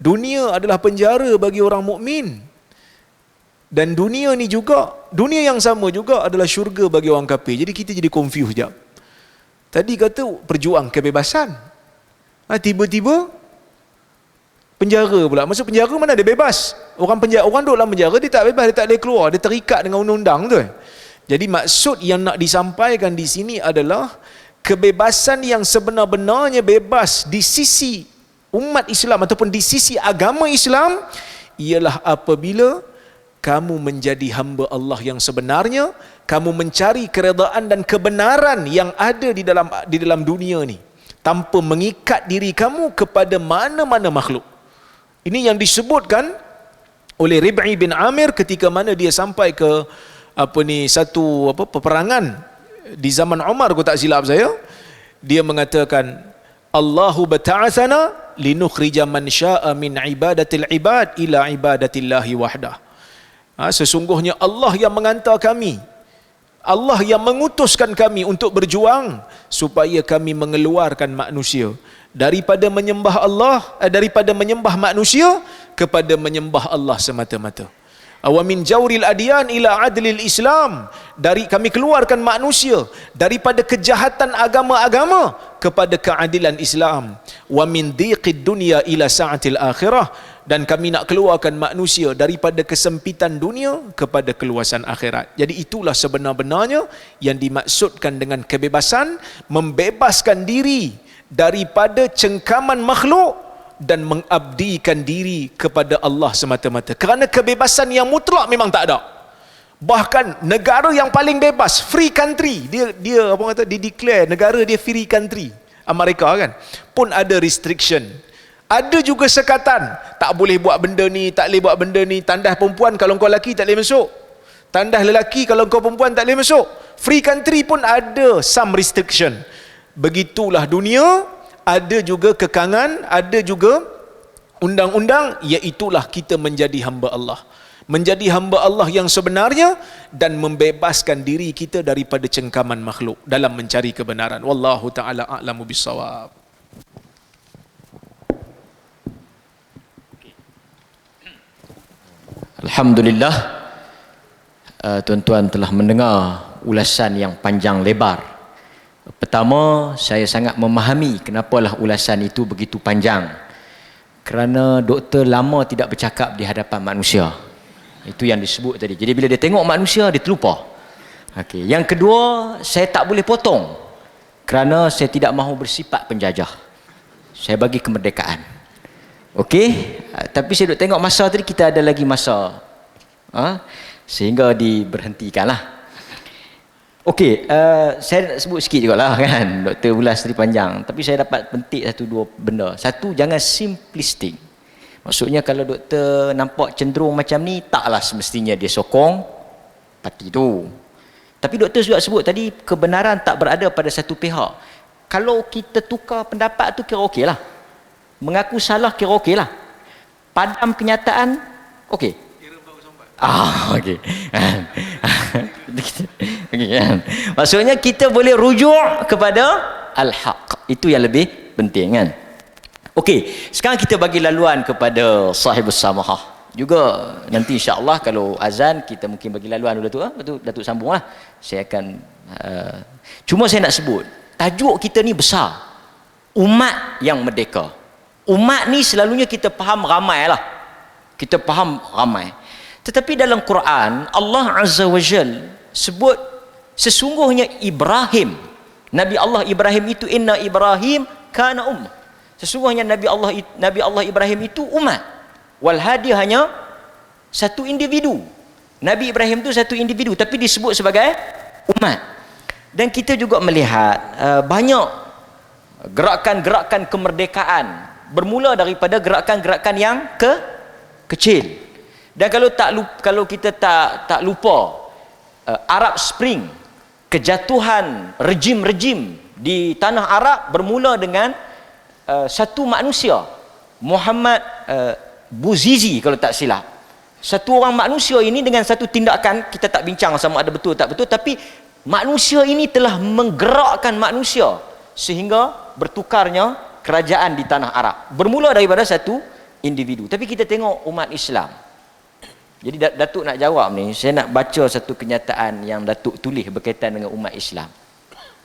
Dunia adalah penjara bagi orang mukmin, dan dunia ni juga, dunia yang sama juga adalah syurga bagi orang kafir. Jadi kita jadi confused sekejap. Tadi kata perjuang kebebasan, tiba-tiba penjara pula. Maksud penjara mana ada bebas? Orang penjara, orang duduk dalam penjara, dia tak bebas, dia tak boleh keluar, dia terikat dengan undang-undang tu. Jadi maksud yang nak disampaikan di sini adalah kebebasan yang sebenar-benarnya bebas di sisi umat Islam ataupun di sisi agama Islam ialah apabila kamu menjadi hamba Allah yang sebenarnya, kamu mencari keredaan dan kebenaran yang ada di dalam dunia ni tanpa mengikat diri kamu kepada mana-mana makhluk. Ini yang disebutkan oleh Rib'i bin Amir ketika mana dia sampai ke satu peperangan di zaman Umar, kalau tak silap saya. Dia mengatakan, Allahu bata'athana linukhrija man sya'a min ibadatil ibad ila ibadatillahi wahdah. Sesungguhnya Allah yang mengantar kami, Allah yang mengutuskan kami untuk berjuang supaya kami mengeluarkan manusia daripada menyembah Allah, daripada menyembah manusia kepada menyembah Allah semata-mata. Wa min jawril adyan ila adlil Islam, dari kami keluarkan manusia daripada kejahatan agama-agama kepada keadilan Islam. Wa min dhiqid dunya ila sa'atil akhirah, dan kami nak keluarkan manusia daripada kesempitan dunia kepada keluasan akhirat. Jadi itulah sebenar-benarnya yang dimaksudkan dengan kebebasan, membebaskan diri daripada cengkaman makhluk dan mengabdikan diri kepada Allah semata-mata. Kerana kebebasan yang mutlak memang tak ada. Bahkan negara yang paling bebas, free country, dia apa kata, dia declare negara dia free country, Amerika kan, pun ada restriction. Ada juga sekatan, tak boleh buat benda ni, tak boleh buat benda ni. Tandas perempuan kalau kau lelaki tak boleh masuk, tandas lelaki kalau kau perempuan tak boleh masuk. Free country pun ada some restriction. Begitulah dunia, ada juga kekangan, ada juga undang-undang, iaitulah kita menjadi hamba Allah. Menjadi hamba Allah yang sebenarnya dan membebaskan diri kita daripada cengkaman makhluk dalam mencari kebenaran. Wallahu ta'ala a'lamu bissawab. Alhamdulillah, tuan-tuan telah mendengar ulasan yang panjang lebar. Pertama, saya sangat memahami kenapalah ulasan itu begitu panjang. Kerana doktor lama tidak bercakap di hadapan manusia. Itu yang disebut tadi. Jadi bila dia tengok manusia, dia terlupa. Okey. Yang kedua, saya tak boleh potong. Kerana saya tidak mahu bersifat penjajah. Saya bagi kemerdekaan. Okey. Tapi saya duk tengok masa tadi, kita ada lagi masa. Sehingga diberhentikanlah. Okey, saya nak sebut sikit juga lah kan, Dr. ulas tadi panjang. Tapi saya dapat pentik satu dua benda. Satu, jangan simplistik. Maksudnya kalau doktor nampak cenderung macam ni, taklah semestinya dia sokong parti tu. Tapi doktor juga sebut tadi, kebenaran tak berada pada satu pihak. Kalau kita tukar pendapat tu kira okey lah. Mengaku salah kira okey lah. Padam kenyataan, okey. Okey. Okay, kan? Maksudnya kita boleh rujuk kepada al-haq. Itu yang lebih penting kan. Okey, sekarang kita bagi laluan kepada sahibus samahah. Juga nanti insya-Allah kalau azan kita mungkin bagi laluan dulu tu, betul Datuk sambunglah. Saya akan cuma saya nak sebut, tajuk kita ni besar. umat yang merdeka. Umat ni selalunya kita faham ramai lah. Kita faham ramai. Tetapi dalam Quran, Allah Azza wa Jal sebut sesungguhnya Ibrahim, Nabi Allah Ibrahim itu, inna Ibrahim kana ummah. Sesungguhnya Nabi Allah Ibrahim itu umat. Wal hadi hanya satu individu. Nabi Ibrahim itu satu individu tapi disebut sebagai umat. Dan kita juga melihat banyak gerakan-gerakan kemerdekaan bermula daripada gerakan-gerakan yang kecil. Dan kalau kita tak lupa Arab Spring, kejatuhan rejim-rejim di tanah Arab bermula dengan satu manusia, Muhammad Bouazizi kalau tak silap. Satu orang manusia ini dengan satu tindakan, kita tak bincang sama ada betul tak betul, tapi manusia ini telah menggerakkan manusia sehingga bertukarnya kerajaan di tanah Arab. Bermula daripada satu individu. Tapi kita tengok umat Islam. Jadi Datuk nak jawab ni, saya nak baca satu kenyataan yang Datuk tulis berkaitan dengan umat Islam.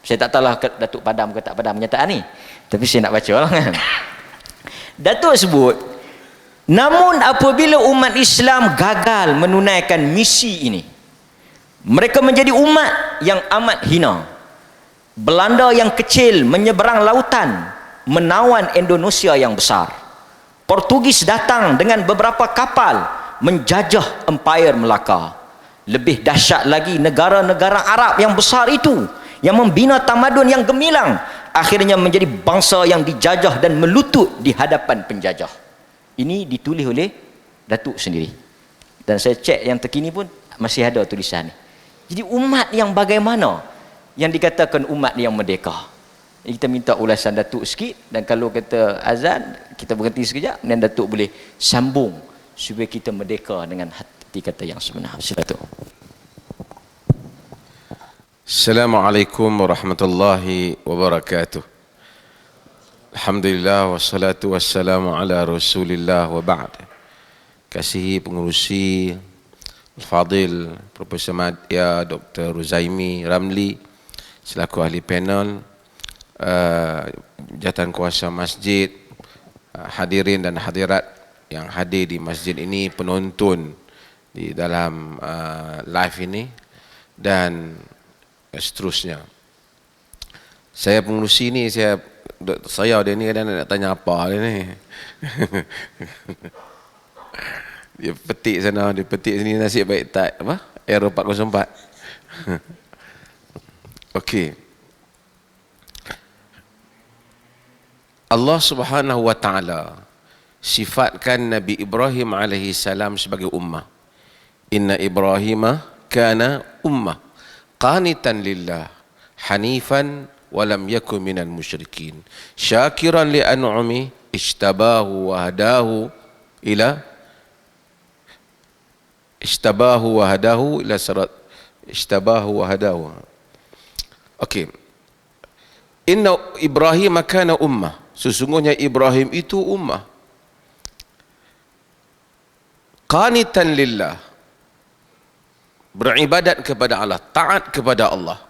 Saya tak tahulah Datuk padam ke tak padam kenyataan ni, tapi saya nak baca lah kan. Datuk sebut, namun apabila umat Islam gagal menunaikan misi ini, mereka menjadi umat yang amat hina. Belanda yang kecil menyeberang lautan menawan Indonesia yang besar. Portugis datang dengan beberapa kapal menjajah empayar Melaka. Lebih dahsyat lagi, negara-negara Arab yang besar itu yang membina tamadun yang gemilang akhirnya menjadi bangsa yang dijajah dan melutut di hadapan penjajah. Ini ditulis oleh Datuk sendiri. Dan saya cek yang terkini pun masih ada tulisan ni. Jadi umat yang bagaimana yang dikatakan umat yang merdeka? Kita minta ulasan Datuk sikit, dan kalau kata azan kita berhenti sekejap dan Datuk boleh sambung supaya kita merdeka dengan hati kata yang sebenar. Silakan. Assalamualaikum warahmatullahi wabarakatuh. Alhamdulillah wassalatu wassalamu ala Rasulillah wa ba'd. Kasihi pengurusi Al-Fadil Profesor Madya Dr. Ruzaimi Ramli selaku ahli panel, jawatan kuasa masjid, hadirin dan hadirat yang hadir di masjid ini, penonton di dalam live ini dan seterusnya. Saya pengurusi ni, saya dia ni kadang nak tanya apa dia ni. Dia petik sana, dia petik sini, nasib baik tak apa? Aero 404. Okey. Allah Subhanahu wa taala sifatkan Nabi Ibrahim alaihi salam sebagai ummah. Inna Ibrahima kana ummah qanitan lillah hanifan wa lam yakun minal musyrikin syakiran li an'ami ishtabahu wa hadahu ila sirat ishtabahu wa hadahu. Okey. Inna Ibrahim kana ummah, sesungguhnya Ibrahim itu ummah. Qanitan lillah, beribadat kepada Allah, taat kepada Allah.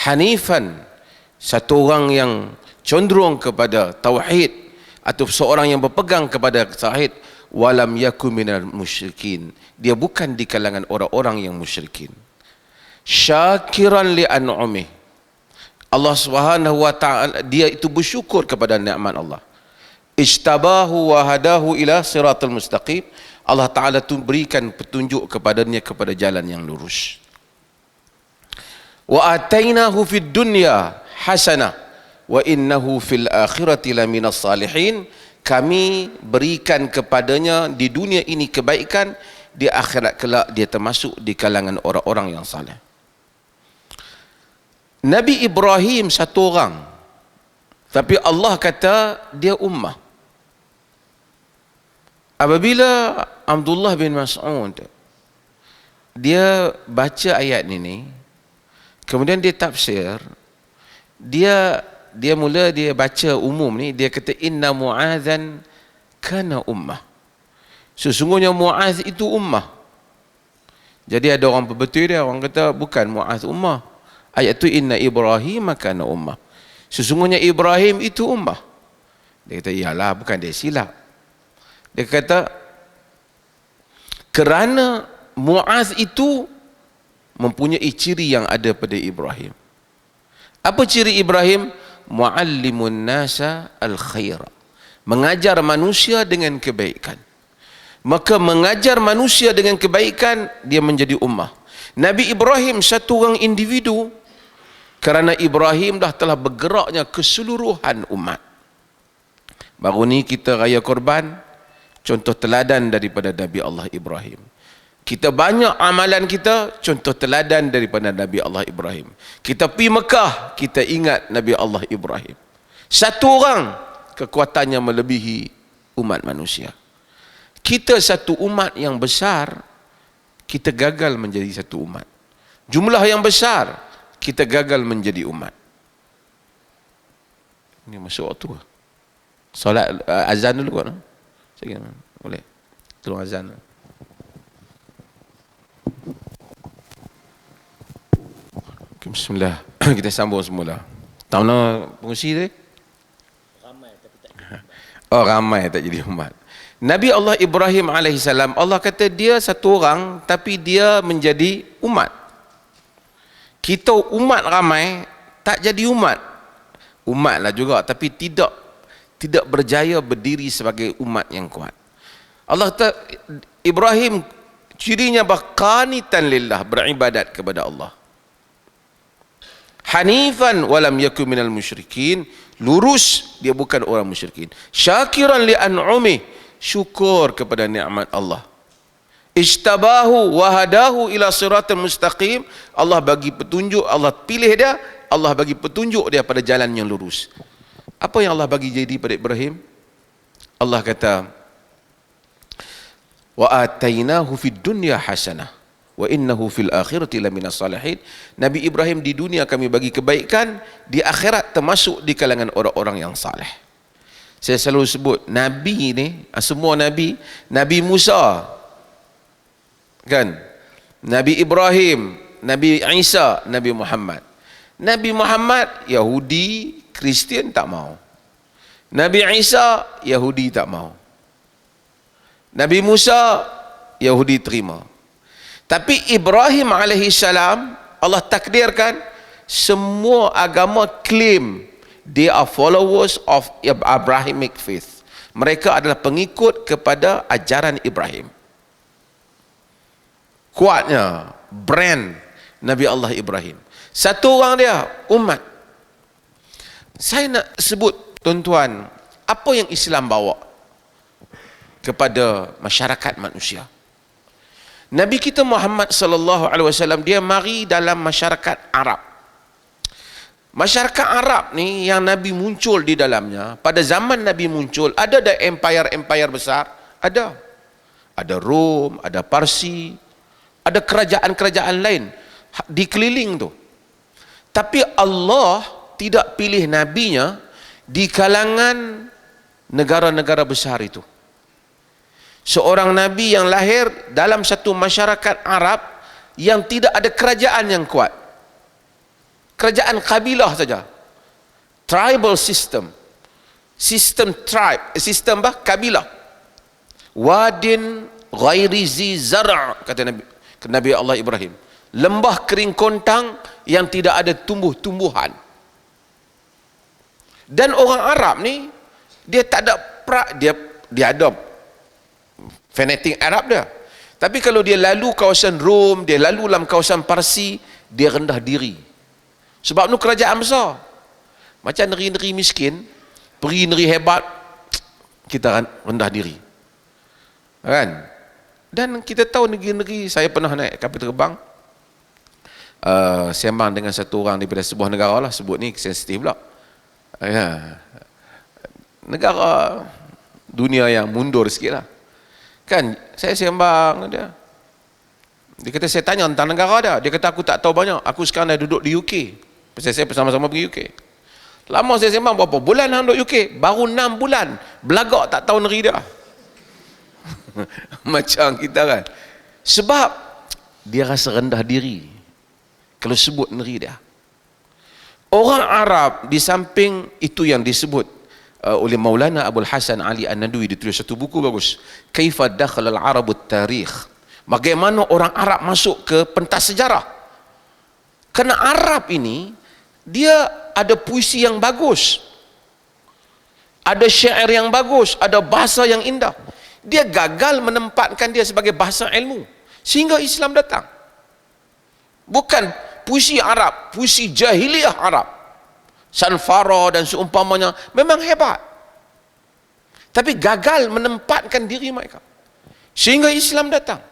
Hanifan, satu orang yang cenderung kepada tauhid atau seorang yang berpegang kepada tauhid. Walam yakum minal musyrikin, dia bukan di kalangan orang-orang yang musyrikin. Syakiran li an'ami, Allah Subhanahu wa taala dia itu bersyukur kepada nikmat Allah. Ijtabahu wa hadahu ila siratal mustaqim, Allah taala tu berikan petunjuk kepadanya kepada jalan yang lurus. Wa atainahu fid dunya hasanah wa innahu fil akhirati laminas salihin, kami berikan kepadanya di dunia ini kebaikan, di akhirat kelak dia termasuk di kalangan orang-orang yang saleh. Nabi Ibrahim satu orang, tapi Allah kata dia ummah. Apabila Abdullah bin Mas'ud dia baca ayat ini, kemudian dia tafsir, dia mula dia baca umum ni, dia kata inna Mu'adzan kana ummah, sesungguhnya Mu'adz itu ummah. Jadi ada orang berbetul dia, orang kata bukan Mu'adz ummah, ayat tu inna Ibrahim kana ummah, Sesungguhnya Ibrahim itu ummah. Dia kata, iyalah, bukan dia silap. Dia kata, kerana Muaz itu mempunyai ciri yang ada pada Ibrahim. Apa ciri Ibrahim? Muallimun nasa al-khaira. Mengajar manusia dengan kebaikan. Maka mengajar manusia dengan kebaikan, dia menjadi ummah. Nabi Ibrahim satu orang individu, kerana Ibrahim dah telah bergeraknya keseluruhan umat. Baru ni kita raya korban, contoh teladan daripada Nabi Allah Ibrahim. Kita banyak amalan kita, contoh teladan daripada Nabi Allah Ibrahim. Kita pergi Mekah, kita ingat Nabi Allah Ibrahim. Satu orang, kekuatannya melebihi umat manusia. Kita satu umat yang besar, kita gagal menjadi satu umat. Jumlah yang besar, kita gagal menjadi umat. Ini masuk waktu. Solat azan dulu kan? Saya kira boleh. Tolong azan. Bismillah. Kita sambung semula. Tahu nak pengusi dia? Ramai tapi tak jadi umat. Oh, ramai tak jadi umat. Nabi Allah Ibrahim alaihissalam, Allah kata dia satu orang tapi dia menjadi umat. Kita umat ramai tak jadi umat. Umat lah juga tapi tidak berjaya berdiri sebagai umat yang kuat. Allah kata Ibrahim cirinya qanitan lillah, beribadat kepada Allah. Hanifan walam yakun minal musyrikin, lurus, dia bukan orang musyrikin. Syakiran li an'umi, syukur kepada nikmat Allah. Ijtabahu wa hadahu ila siratal mustaqim, Allah bagi petunjuk, Allah pilih dia, Allah bagi petunjuk dia pada jalan yang lurus. Apa yang Allah bagi jadi pada Ibrahim? Allah kata, wa atainahu fid dunya hasanah wa innahu fil akhirati laminas salihin. Nabi Ibrahim di dunia kami bagi kebaikan, di akhirat termasuk di kalangan orang-orang yang saleh. Saya selalu sebut nabi ni, semua nabi, Nabi Musa kan, Nabi Ibrahim, Nabi Isa, Nabi Muhammad. Nabi Muhammad Yahudi, Kristian tak mau. Nabi Isa Yahudi tak mau. Nabi Musa Yahudi terima. Tapi Ibrahim alaihissalam, Allah takdirkan semua agama claim they are followers of Abrahamic faith. Mereka adalah pengikut kepada ajaran Ibrahim. Kuatnya brand Nabi Allah Ibrahim. Satu orang dia umat. Saya nak sebut tuan-tuan, apa yang Islam bawa kepada masyarakat manusia. Nabi kita Muhammad sallallahu alaihi wasallam dia mari dalam masyarakat Arab. Masyarakat Arab ni yang Nabi muncul di dalamnya, pada zaman Nabi muncul ada empire besar, ada. Ada Rom, ada Parsi, ada kerajaan-kerajaan lain di keliling tu. Tapi Allah tidak pilih nabinya di kalangan negara-negara besar itu. Seorang nabi yang lahir dalam satu masyarakat Arab yang tidak ada kerajaan yang kuat. Kerajaan kabilah saja. Tribal system. Sistem tribe, sistem kabilah. Wadin ghairi zi zar', kata Nabi Allah Ibrahim. Lembah kering kontang yang tidak ada tumbuh-tumbuhan. Dan orang Arab ni dia tak ada dia ada fanatik Arab dia. Tapi kalau dia lalu kawasan Rom, dia lalu dalam kawasan Parsi, dia rendah diri. Sebab itu kerajaan besar. Macam negeri-negeri miskin, pergi negeri hebat, kita rendah diri. Kan? Dan kita tahu negeri-negeri, saya pernah naik kapal terbang, sembang dengan satu orang daripada sebuah negara lah, sebut ni sensitif pula. Negara dunia yang mundur sikit lah. Kan, saya sembang dia. Dia kata, saya tanya tentang negara dia kata, aku tak tahu banyak, aku sekarang dah duduk di UK. Pasal saya bersama-sama pergi UK. Lama saya sembang, berapa bulan hang duduk UK? Baru 6 bulan, belagak tak tahu negeri dia. Macam kita kan. Sebab dia rasa rendah diri kalau sebut negeri dia. Orang Arab di samping itu yang disebut oleh Maulana Abdul Hasan Ali An-Nadwi, ditulis satu buku bagus, Kaifa Dakhala al-Arabu at-Tarikh. Bagaimana orang Arab masuk ke pentas sejarah. Kerana Arab ini dia ada puisi yang bagus, ada syair yang bagus, ada bahasa yang indah. Dia gagal menempatkan dia sebagai bahasa ilmu sehingga Islam datang. Bukan puisi Arab, puisi jahiliyah Arab, Sanfara dan seumpamanya memang hebat, tapi gagal menempatkan diri mereka sehingga Islam datang.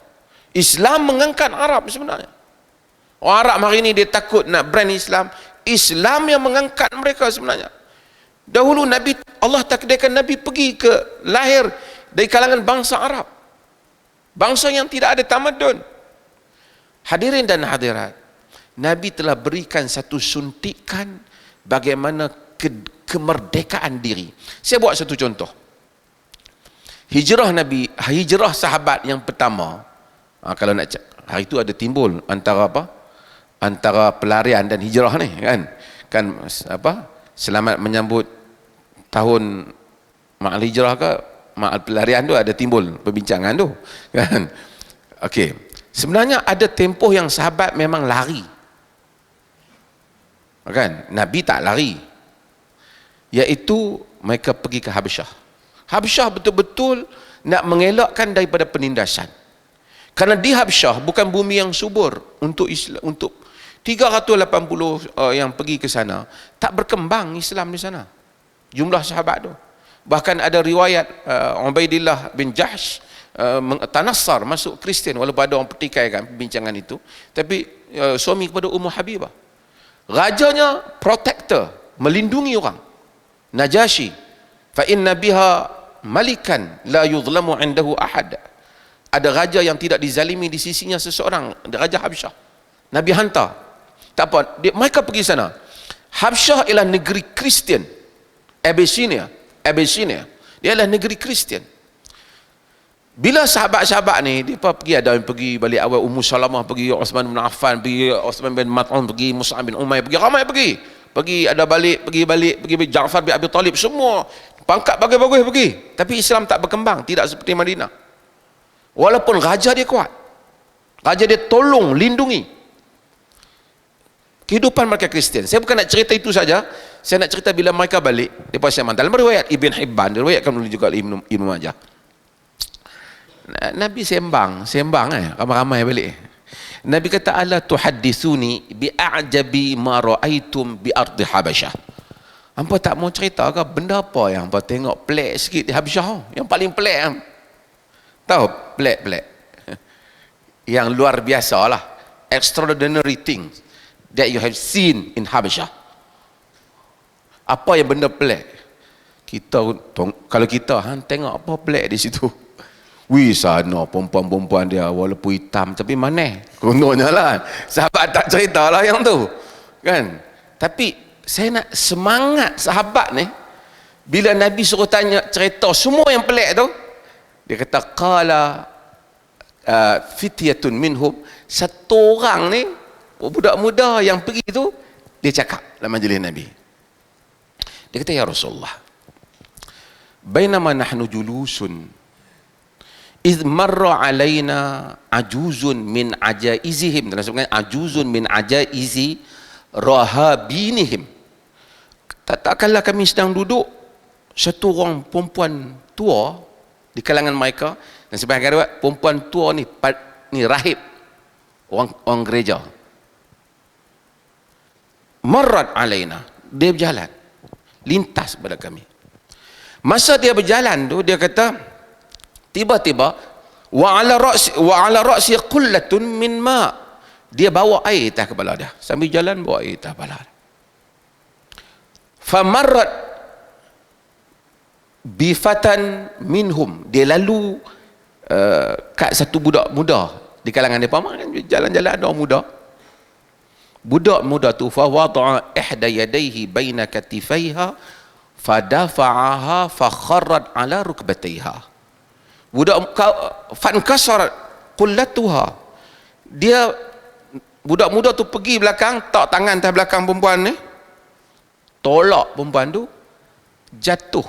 Islam mengangkat Arab sebenarnya. Orang Arab hari ini dia takut nak brand Islam. Islam yang mengangkat mereka sebenarnya. Dahulu Nabi, Allah takdirkan Nabi pergi ke lahir dari kalangan bangsa Arab, bangsa yang tidak ada tamadun. Hadirin dan hadirat, Nabi telah berikan satu suntikan bagaimana kemerdekaan diri. Saya buat satu contoh. Hijrah Nabi, hijrah sahabat yang pertama, kalau nak cek, hari itu ada timbul antara apa? Antara pelarian dan hijrah ni, kan apa? Selamat menyambut tahun ma'al hijrah ke ma'al pelarian tu, ada timbul perbincangan tu, kan? Okey. Sebenarnya ada tempoh yang sahabat memang lari, kan? Nabi tak lari, iaitu mereka pergi ke Habsyah. Habsyah betul-betul nak mengelakkan daripada penindasan. Kerana di Habsyah bukan bumi yang subur untuk Islam, untuk 380 yang pergi ke sana, tak berkembang Islam di sana jumlah sahabat tu. Bahkan ada riwayat Ubaidillah bin Jahsh tanassar, masuk Kristian, walaupun ada orang pertikaikan perbincangan itu, tapi suami kepada Ummu Habibah. Rajanya protector, melindungi orang, Najasyi, fa inna biha malikan la yuzlamu indahu ahad. Ada raja yang tidak dizalimi di sisinya seseorang, Raja Habsyah. Nabi hantar, tak apa, mereka pergi sana. Habsyah ialah negeri Kristian, Abyssinia, dia adalah negeri Kristian. Bila sahabat-sahabat ni, dia pergi, ada yang pergi balik awal, Ummu Salamah pergi, Uthman bin Affan pergi, Uthman bin Mat'un pergi, Mus'ab bin Umair pergi, ramai pergi, ada balik, pergi Ja'far bin Abi Talib, semua pangkat bagus-bagus pergi. Tapi Islam tak berkembang, tidak seperti Madinah. Walaupun raja dia kuat, raja dia tolong, lindungi kehidupan mereka Kristian. Saya bukan nak cerita itu saja, saya nak cerita bila mereka balik daripada Yaman. Dalam riwayat Ibn Hibban, diriwayatkan oleh juga Ibnu Majah, Nabi sembang ramai-ramai balik. Nabi kata, ala tuhaddithuni bi'ajabi ma ra'aitum bi ardi Habasyah. Hampa tak mau cerita ke benda apa yang hampa tengok pelik sikit di Habasyah? Yang paling pelik, tahu pelik yang luar biasa lah, extraordinary things that you have seen in Habasyah. Apa yang benda pelik? Kalau kita tengok apa pelik di situ, wih, sana perempuan-perempuan dia walaupun hitam tapi manis, kononnya lah. Sahabat tak cerita lah yang tu, kan? Tapi saya nak semangat sahabat ni, bila Nabi suruh tanya cerita semua yang pelik tu, dia kata, qala fityatun minhum, satu orang ni, budak muda yang pergi tu, dia cakap dalam majlis Nabi, dia kata, ya Rasulullah, bainama nahnu julusun idh marra alaina ajuzun min ajaizihim, dalam sebenarnya ajuzun min ajaizi rahabinihim. Tak-takkanlah kami sedang duduk, satu orang perempuan tua di kalangan mereka, dan sebahagian riwayat perempuan tua ni rahib, orang gereja. Marrat alaina, dia berjalan lintas pada kami. Masa dia berjalan tu, dia kata, tiba-tiba wa ala ra'si qullatun min ma, dia bawa air atas kepala dia, sambil jalan bawa air atas kepala dia. Famarrat bifatan minhum, dia lalu kat satu budak muda di kalangan mereka, jalan-jalan ada orang muda. Budak muda tu fa wada'a ihda yadayhi baina katifaiha fadafa'aha fakharrat ala rukbatayha. Budak fankasar qullatuha, dia budak muda tu pergi belakang, tak tangan atas belakang perempuan ni, tolak perempuan tu, jatuh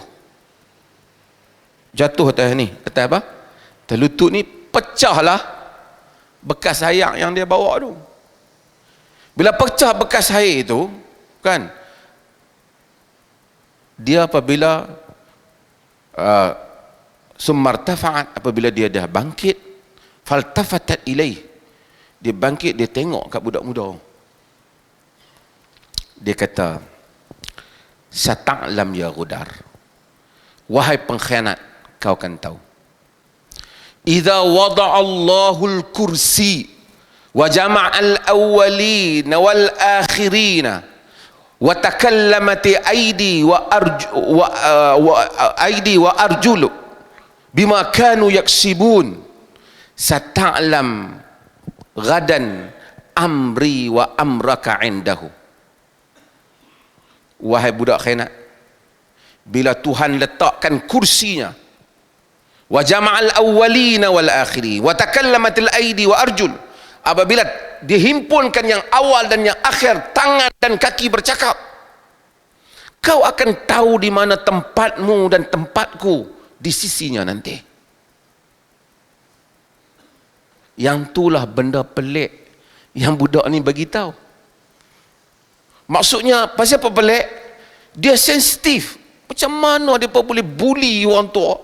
atas ni, atas apa? Atas lutut ni, pecahlah bekas air yang dia bawa tu. Bila pecah bekas air tu, kan, dia apabila summartafa'at, apabila dia dah bangkit, faltafatat ilaih, dia bangkit, dia tengok kat budak muda. Dia kata, sata'lam ya Ghudar, wahai pengkhianat, kau akan tahu. Idza wada'allahu al-kursi wa jama'al awwalin wal akhirin wa takallamat aidi wa arjulu bima kanu yaksibun, sata'lam gadan amri wa amraka indahu. Wahai budak khianat, bila Tuhan letakkan kursinya, wa jama'al awwalina wal akhirin wa takallamatil aidi wa arjul, apabila dihimpunkan yang awal dan yang akhir, tangan dan kaki bercakap, kau akan tahu di mana tempatmu dan tempatku di sisinya nanti. Yang itulah benda pelik yang budak ni bagi tahu. Maksudnya pasal apa pelik? Dia sensitif. Macam mana dia boleh bully orang tua?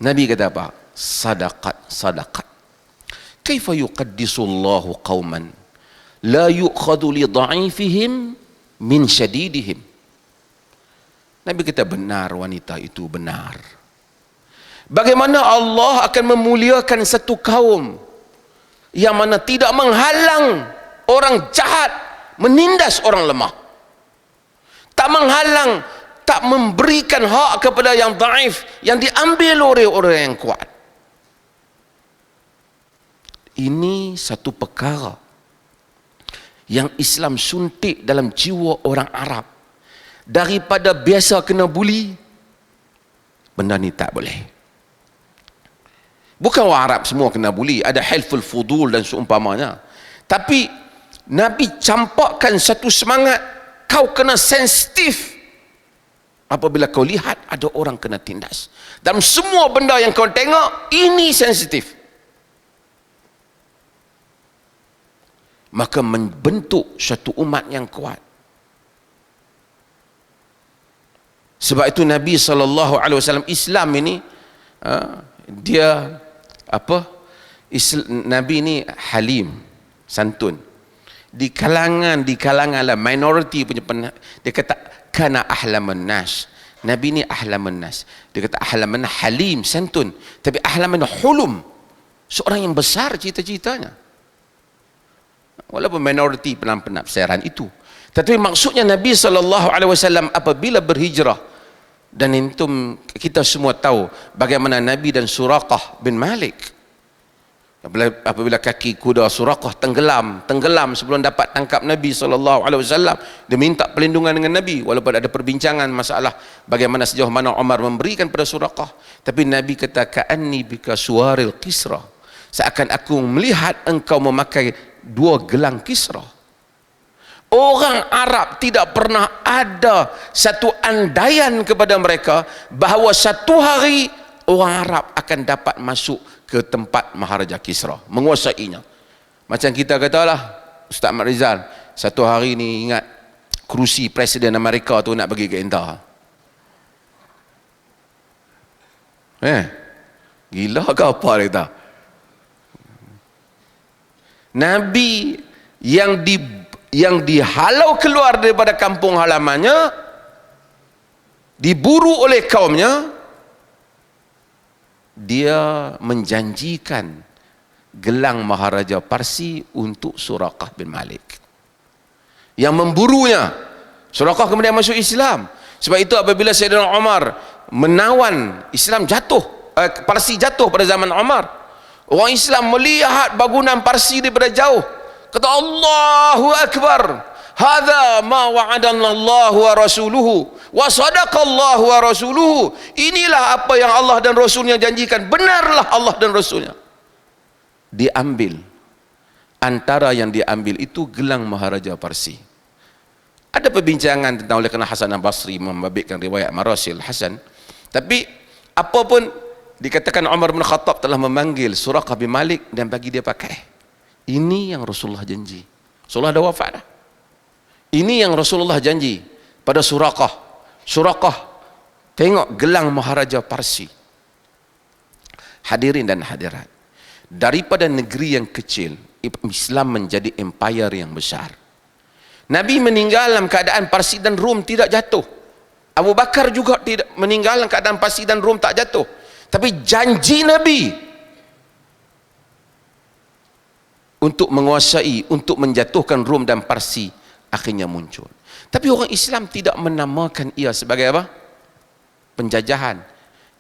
Nabi kata apa? Sadaqat. Kaifa yuqaddisullahu qauman la yu'khadhu li dha'ifihim min syadidihim. Nabi kata benar, wanita itu benar. Bagaimana Allah akan memuliakan satu kaum yang mana tidak menghalang orang jahat menindas orang lemah, tak menghalang, tak memberikan hak kepada yang dhaif, yang diambil oleh orang yang kuat. Ini satu perkara yang Islam suntik dalam jiwa orang Arab. Daripada biasa kena bully, benda ni tak boleh. Bukan orang Arab semua kena bully, ada hilful fudul dan seumpamanya. Tapi Nabi campakkan satu semangat, kau kena sensitif apabila kau lihat ada orang kena tindas. Dalam semua benda yang kau tengok, ini sensitif. Maka membentuk satu umat yang kuat. Sebab itu Nabi SAW, Islam ini dia apa? Nabi ini halim, santun. Di kalangan lah, minority punya dia kata kana ahlaman nas. Nabi ni ahlaman nas. Dia kata ahlaman, halim, santun, tapi ahlaman hulum, seorang yang besar cita-citanya. Walaupun minority penafsiran itu, tetapi maksudnya Nabi SAW apabila berhijrah, dan kita semua tahu bagaimana Nabi dan Suraqah bin Malik, apabila kaki kuda Suraqah tenggelam sebelum dapat tangkap Nabi SAW, dia minta perlindungan dengan Nabi, walaupun ada perbincangan masalah bagaimana sejauh mana Umar memberikan pada Suraqah, tapi Nabi kata ka'anni bika suwaril Kisra, seakan aku melihat engkau memakai 2 gelang Kisra. Orang Arab tidak pernah ada satu andaian kepada mereka bahawa satu hari orang Arab akan dapat masuk ke tempat Maharaja Kisra, menguasainya. Macam kita katalah, Ustaz Mat Rizal, satu hari ni ingat kerusi Presiden Amerika tu nak bagi ke entah. Gila ke apa dia kata? Nabi yang dihalau keluar daripada kampung halamannya, diburu oleh kaumnya, dia menjanjikan gelang Maharaja Parsi untuk Suraqah bin Malik. Yang memburunya, Suraqah kemudian masuk Islam. Sebab itu apabila Sayyidina Umar menawan, Islam jatuh, Parsi jatuh pada zaman Umar, orang Islam melihat bangunan Parsi daripada jauh, kata Allahu Akbar, hadza ma wa'adana Allah wa rasuluhu wa sadaqallahu wa rasuluhu. Inilah apa yang Allah dan Rasulnya janjikan, benarlah Allah dan Rasulnya. Diambil, antara yang diambil itu gelang Maharaja Parsi. Ada perbincangan tentang oleh kerana Hasan al-Basri membabitkan riwayat Marasil Hasan. Tapi apapun dikatakan Umar bin Khattab telah memanggil Suraqah bin Malik dan bagi dia pakai. Ini yang Rasulullah janji. Rasulullah dah wafat dah. Ini yang Rasulullah janji pada Suraqah. Suraqah, tengok gelang Maharaja Parsi. Hadirin dan hadirat, daripada negeri yang kecil, Islam menjadi empire yang besar. Nabi meninggal dalam keadaan Parsi dan Rom tidak jatuh. Abu Bakar juga tidak meninggal dalam keadaan Parsi dan Rom tak jatuh. Tapi janji Nabi untuk menguasai, untuk menjatuhkan Rom dan Parsi akhirnya muncul. Tapi orang Islam tidak menamakan ia sebagai apa? Penjajahan.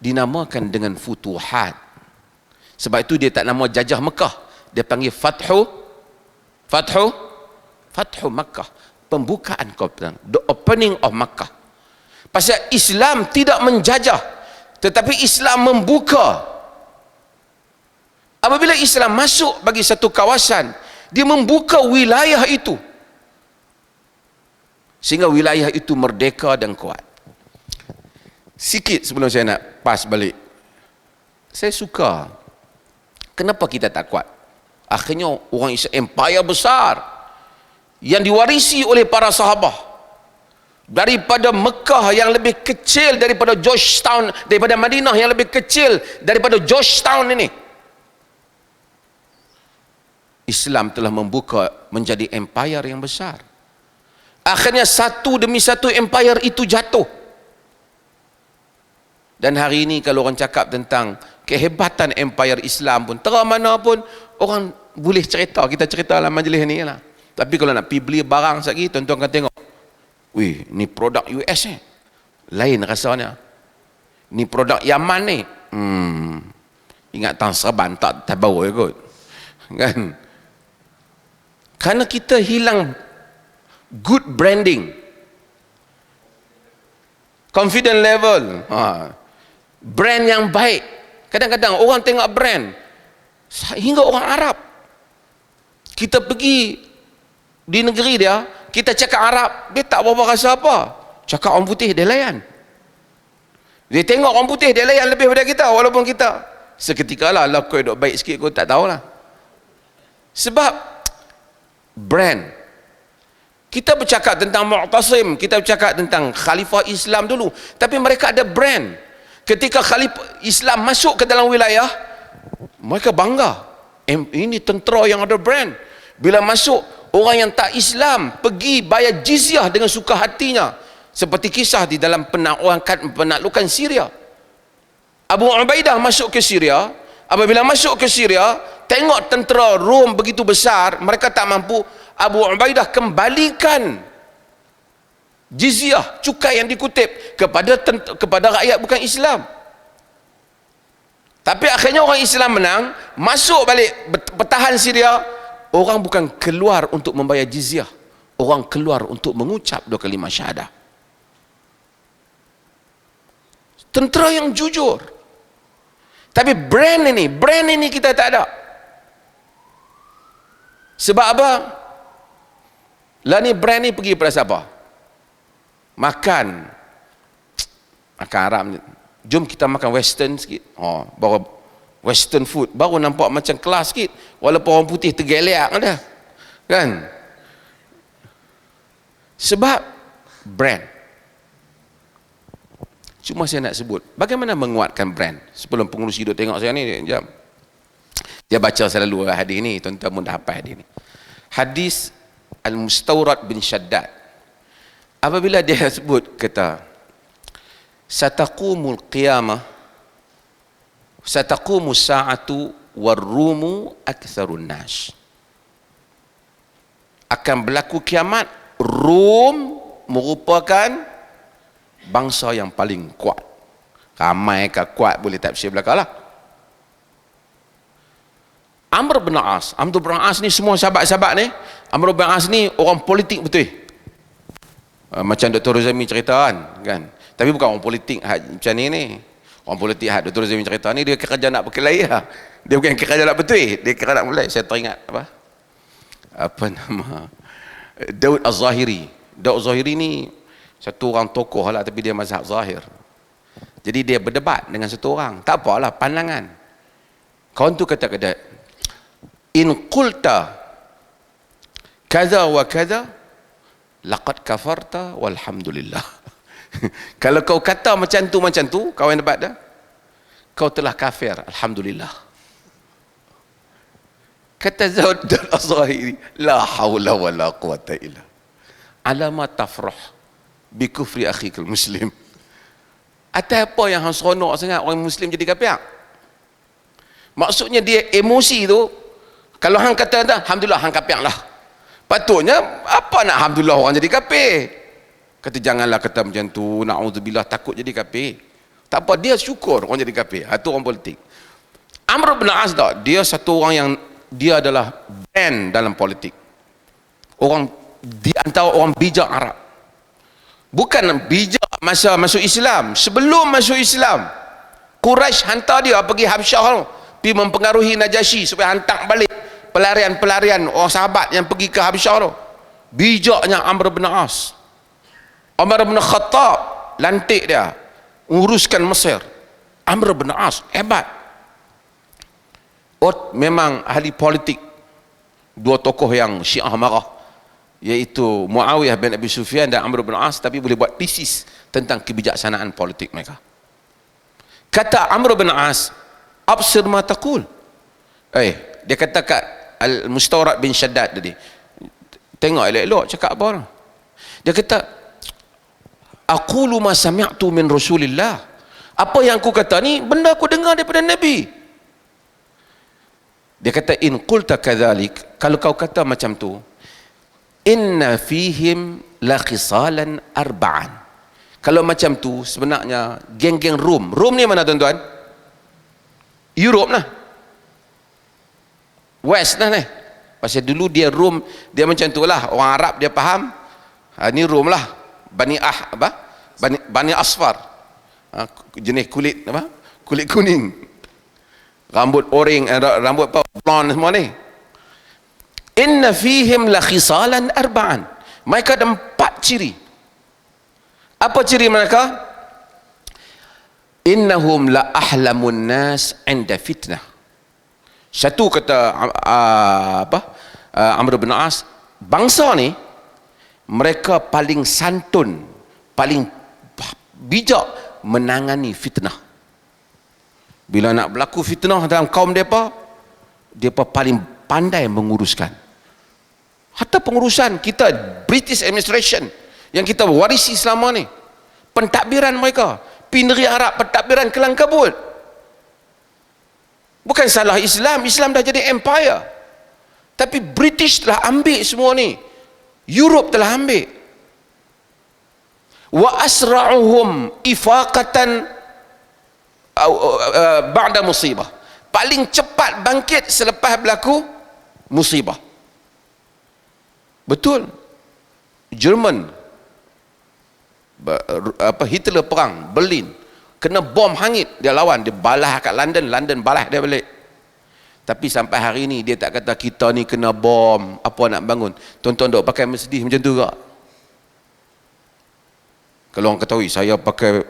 Dinamakan dengan futuhat. Sebab itu dia tak nama jajah Mekah. Dia panggil Fathu Makkah, pembukaan kota, the opening of Makkah. Pasal Islam tidak menjajah, tetapi Islam membuka. Apabila Islam masuk bagi satu kawasan, dia membuka wilayah itu sehingga wilayah itu merdeka dan kuat. Sikit sebelum saya nak pas balik, saya suka kenapa kita tak kuat. Akhirnya orang Islam empire besar yang diwarisi oleh para sahabah, daripada Mekah yang lebih kecil daripada Georgetown, daripada Madinah yang lebih kecil daripada Georgetown ini, Islam telah membuka menjadi empire yang besar. Akhirnya satu demi satu empire itu jatuh. Dan hari ini kalau orang cakap tentang kehebatan empire Islam pun, terang mana pun orang boleh cerita, kita cerita dalam majlis ni lah. Tapi kalau nak pergi beli barang sekali, tuan-tuan akan tengok, wih, ni produk US ni, lain rasanya. Ni produk Yaman ni, ingat tahun Serban tak bau kot, kan? Kerana kita hilang good branding, confident level, brand yang baik. Kadang-kadang orang tengok brand, hingga orang Arab, kita pergi di negeri dia, kita cakap Arab, dia tak berapa rasa apa. Cakap orang putih, dia layan. Dia tengok orang putih, dia layan lebih daripada kita, walaupun kita seketika lah kau duk baik sikit, kau tak tahulah. Sebab brand. Kita bercakap tentang Mu'tasim, kita bercakap tentang Khalifah Islam dulu, tapi mereka ada brand. Ketika Khalifah Islam masuk ke dalam wilayah, mereka bangga, ini tentera yang ada brand. Bila masuk, orang yang tak Islam pergi bayar jizyah dengan suka hatinya, seperti kisah di dalam penaklukan Syria. Abu Ubaidah masuk ke Syria. Apabila masuk ke Syria, tengok tentera Rom begitu besar, mereka tak mampu. Abu Ubaidah kembalikan jizyah, cukai yang dikutip kepada rakyat bukan Islam. Tapi akhirnya orang Islam menang, masuk balik bertahan Syria. Orang bukan keluar untuk membayar jizyah, orang keluar untuk mengucap dua kalimah syahadah. Tentera yang jujur. Tapi brand ini kita tak ada. Sebab apa? Lah ni brand ni pergi pada siapa? Makan Arab. Jom kita makan western sikit. Baru western food baru nampak macam kelas sikit, walaupun orang putih tergelak dah, kan? Sebab brand. Cuma saya nak sebut bagaimana menguatkan brand. Sebelum pengurusi duduk tengok saya ni, jam dia baca selalu hadis ni, tuan-tuan pun dah hafal hadis ni. Hadis Al-Mustawrad bin Shaddad, apabila dia sebut kata sataqumul qiyamah, sataqumu sa'atu warrumu aktsarun nas, akan berlaku kiamat, Rom merupakan bangsa yang paling kuat. Ramai ke kuat boleh tak bersih belakang lah. Amr bin As ni, semua sahabat-sahabat ni, Amr bin As ni orang politik betul. Macam Dr. Rozami cerita kan. Tapi bukan orang politik macam ni. Orang politik Dr. Rozami cerita ni, dia kerja nak berkelahi lah. Dia bukan kerja nak betul, dia kerja nak mulai. Saya teringat apa nama Daud Az-Zahiri. Daud Zahiri ni satu orang tokoh lah, tapi dia mazhab zahir. Jadi dia berdebat dengan satu orang. Tak apalah, pandangan. Kawan tu kata-kata, in qulta kaza wa kaza laqad kafarta walhamdulillah. Kalau kau kata macam tu, kawan debat dah, kau telah kafir, alhamdulillah. Kata Daud Az-Zahiri, la haula wala quwata illa alama tafrah bi kufri akhikal muslim. Atas apa yang hang seronok sangat orang muslim jadi kafir? Maksudnya dia emosi tu, kalau hang kata alhamdulillah hang kafir lah. Patutnya apa nak alhamdulillah orang jadi kafir? Kata janganlah kata macam tu, naudzubillah, takut jadi kafir. Tak apa, dia syukur orang jadi kafir. Itu orang politik. Amr bin As dah, dia satu orang yang dia adalah brand dalam politik. Orang di antara orang bijak Arab. Bukan bijak masa masuk Islam, sebelum masuk Islam Quraisy hantar dia pergi Habsyah, pergi mempengaruhi Najasyi supaya hantar balik pelarian-pelarian orang sahabat yang pergi ke Habsyah tu. Bijaknya Amr bin As. Umar bin Khattab lantik dia uruskan Mesir. Amr bin As hebat. Memang ahli politik. Dua tokoh yang Syiah marah, iaitu Muawiyah bin Abi Sufyan dan Amr bin As, tapi boleh buat tesis tentang kebijaksanaan politik mereka. Kata Amr bin As, absir ma taqul. Dia kata kat Al-Mustawrad bin Shaddad tadi, tengok elok-elok cakap apa orang. Dia kata, aqulu ma sami'tu min Rasulillah. Apa yang aku kata ni benda aku dengar daripada Nabi. Dia kata, in qulta kadzalik, kalau kau kata macam tu, inna fihim la khisalan arba'an. Kalau macam tu sebenarnya geng-geng Rom ni mana tuan-tuan? Europe lah, West lah ni. Pasal dulu dia Rom, dia macam tu lah, orang Arab dia faham, ni Rom lah, Bani Asfar, jenis kulit apa? Kulit kuning, rambut oring, rambut blonde semua ni. Inna fihim la khisalan arba'an. Mereka ada 4 ciri. Apa ciri mereka? Innahum la ahlamun nas 'inda fitnah. Satu kata Amr bin As, bangsa ni mereka paling santun, paling bijak menangani fitnah. Bila nak berlaku fitnah dalam kaum mereka, mereka paling pandai menguruskan. Hatta pengurusan kita British administration yang kita warisi selama ni, pentadbiran mereka, Negeri Arab, pentadbiran Kelang Kabut, bukan salah Islam. Islam dah jadi empire, tapi British telah ambil semua ni, Europe telah ambil. Wa asra'uhum ifaqatan ba'da musibah, paling cepat bangkit selepas berlaku musibah. Betul, Jerman, Hitler perang Berlin, kena bom hangit, dia lawan, dia balas kat London, London balas dia balik. Tapi sampai hari ni dia tak kata kita ni kena bom, apa nak bangun. Tuan-tuan duk pakai Mercedes macam tu tak? Kalau orang ketahui saya pakai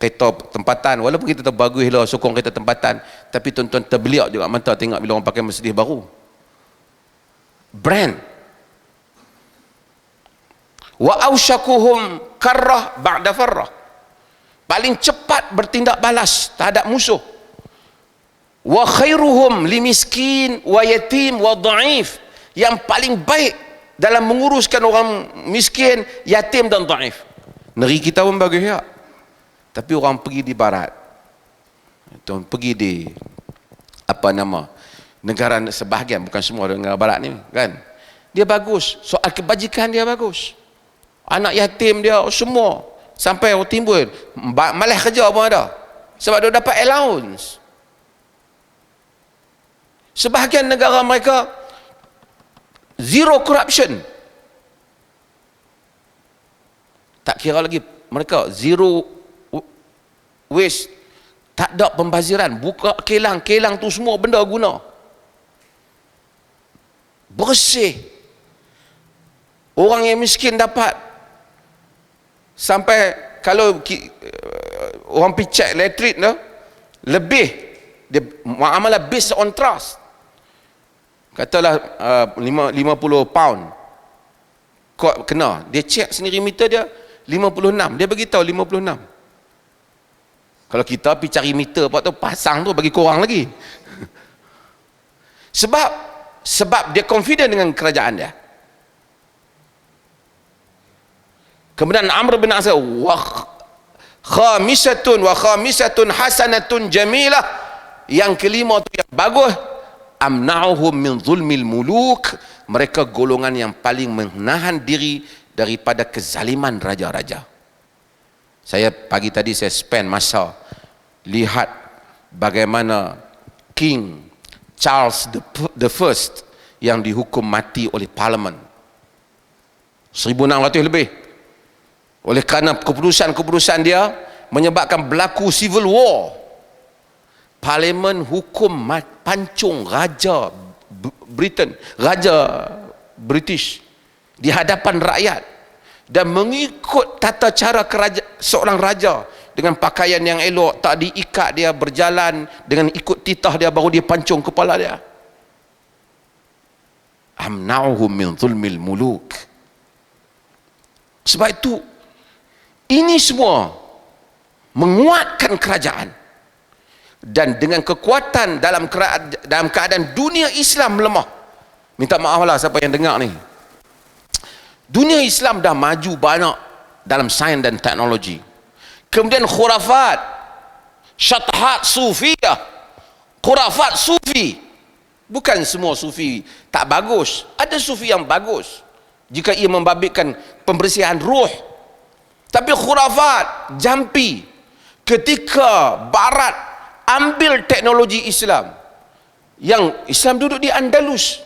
kereta tempatan, walaupun kita tak bagus lah sokong kereta tempatan, tapi tuan-tuan terbeliak juga mata tengok bila orang pakai Mercedes baru, brand. Wa ausyakuhum karrah ba'da farrah, paling cepat bertindak balas terhadap musuh. Wa khairuhum limiskin wa yatim wa dhaif, yang paling baik dalam menguruskan orang miskin, yatim dan dhaif. Negeri kita pun bagus ya, tapi orang pergi di barat, pergi di negara sebahagian, bukan semua negara barat ni kan, dia bagus, soal kebajikan dia bagus, anak yatim dia semua, sampai timbul malas kerja pun ada, sebab dia dapat allowance. Sebahagian negara mereka zero corruption, tak kira lagi mereka zero waste, tak ada pembaziran, buka kelang tu semua benda guna, bersih. Orang yang miskin dapat Sampai kalau orang pergi cek elektrik tu, lebih dia muamalah based on trust. Katalah 50 pound kau kena, dia cek sendiri meter dia 56, dia bagi tahu 56. Kalau kita pergi cari meter apa tu, pasang tu bagi korang lagi. sebab dia confident dengan kerajaan dia. Kemudian Amr bin As, wa khamisatun hasanatun jamilah, yang kelima tu yang bagus, amna'uhum min zulmil muluk, mereka golongan yang paling menahan diri daripada kezaliman raja-raja. Saya pagi tadi saya spend masa lihat bagaimana King Charles the First yang dihukum mati oleh parlimen 1600 lebih, oleh kerana keputusan-keputusan dia menyebabkan berlaku civil war. Parlimen hukum pancung raja Britain, raja British di hadapan rakyat, dan mengikut tata cara seorang raja, dengan pakaian yang elok, tak diikat, dia berjalan dengan ikut titah dia, baru dia pancung kepala dia. Amna'uhum min zulmil muluk. Sebab itu ini semua menguatkan kerajaan, dan dengan kekuatan dalam keadaan dunia Islam melemah. Minta maaf lah siapa yang dengar ni, dunia Islam dah maju banyak dalam sains dan teknologi. Kemudian khurafat, syatahat sufiyah, khurafat sufi. Bukan semua sufi tak bagus, ada sufi yang bagus jika ia membabitkan pembersihan ruh. Tapi khurafat, jampi, ketika barat ambil teknologi Islam, yang Islam duduk di Andalus,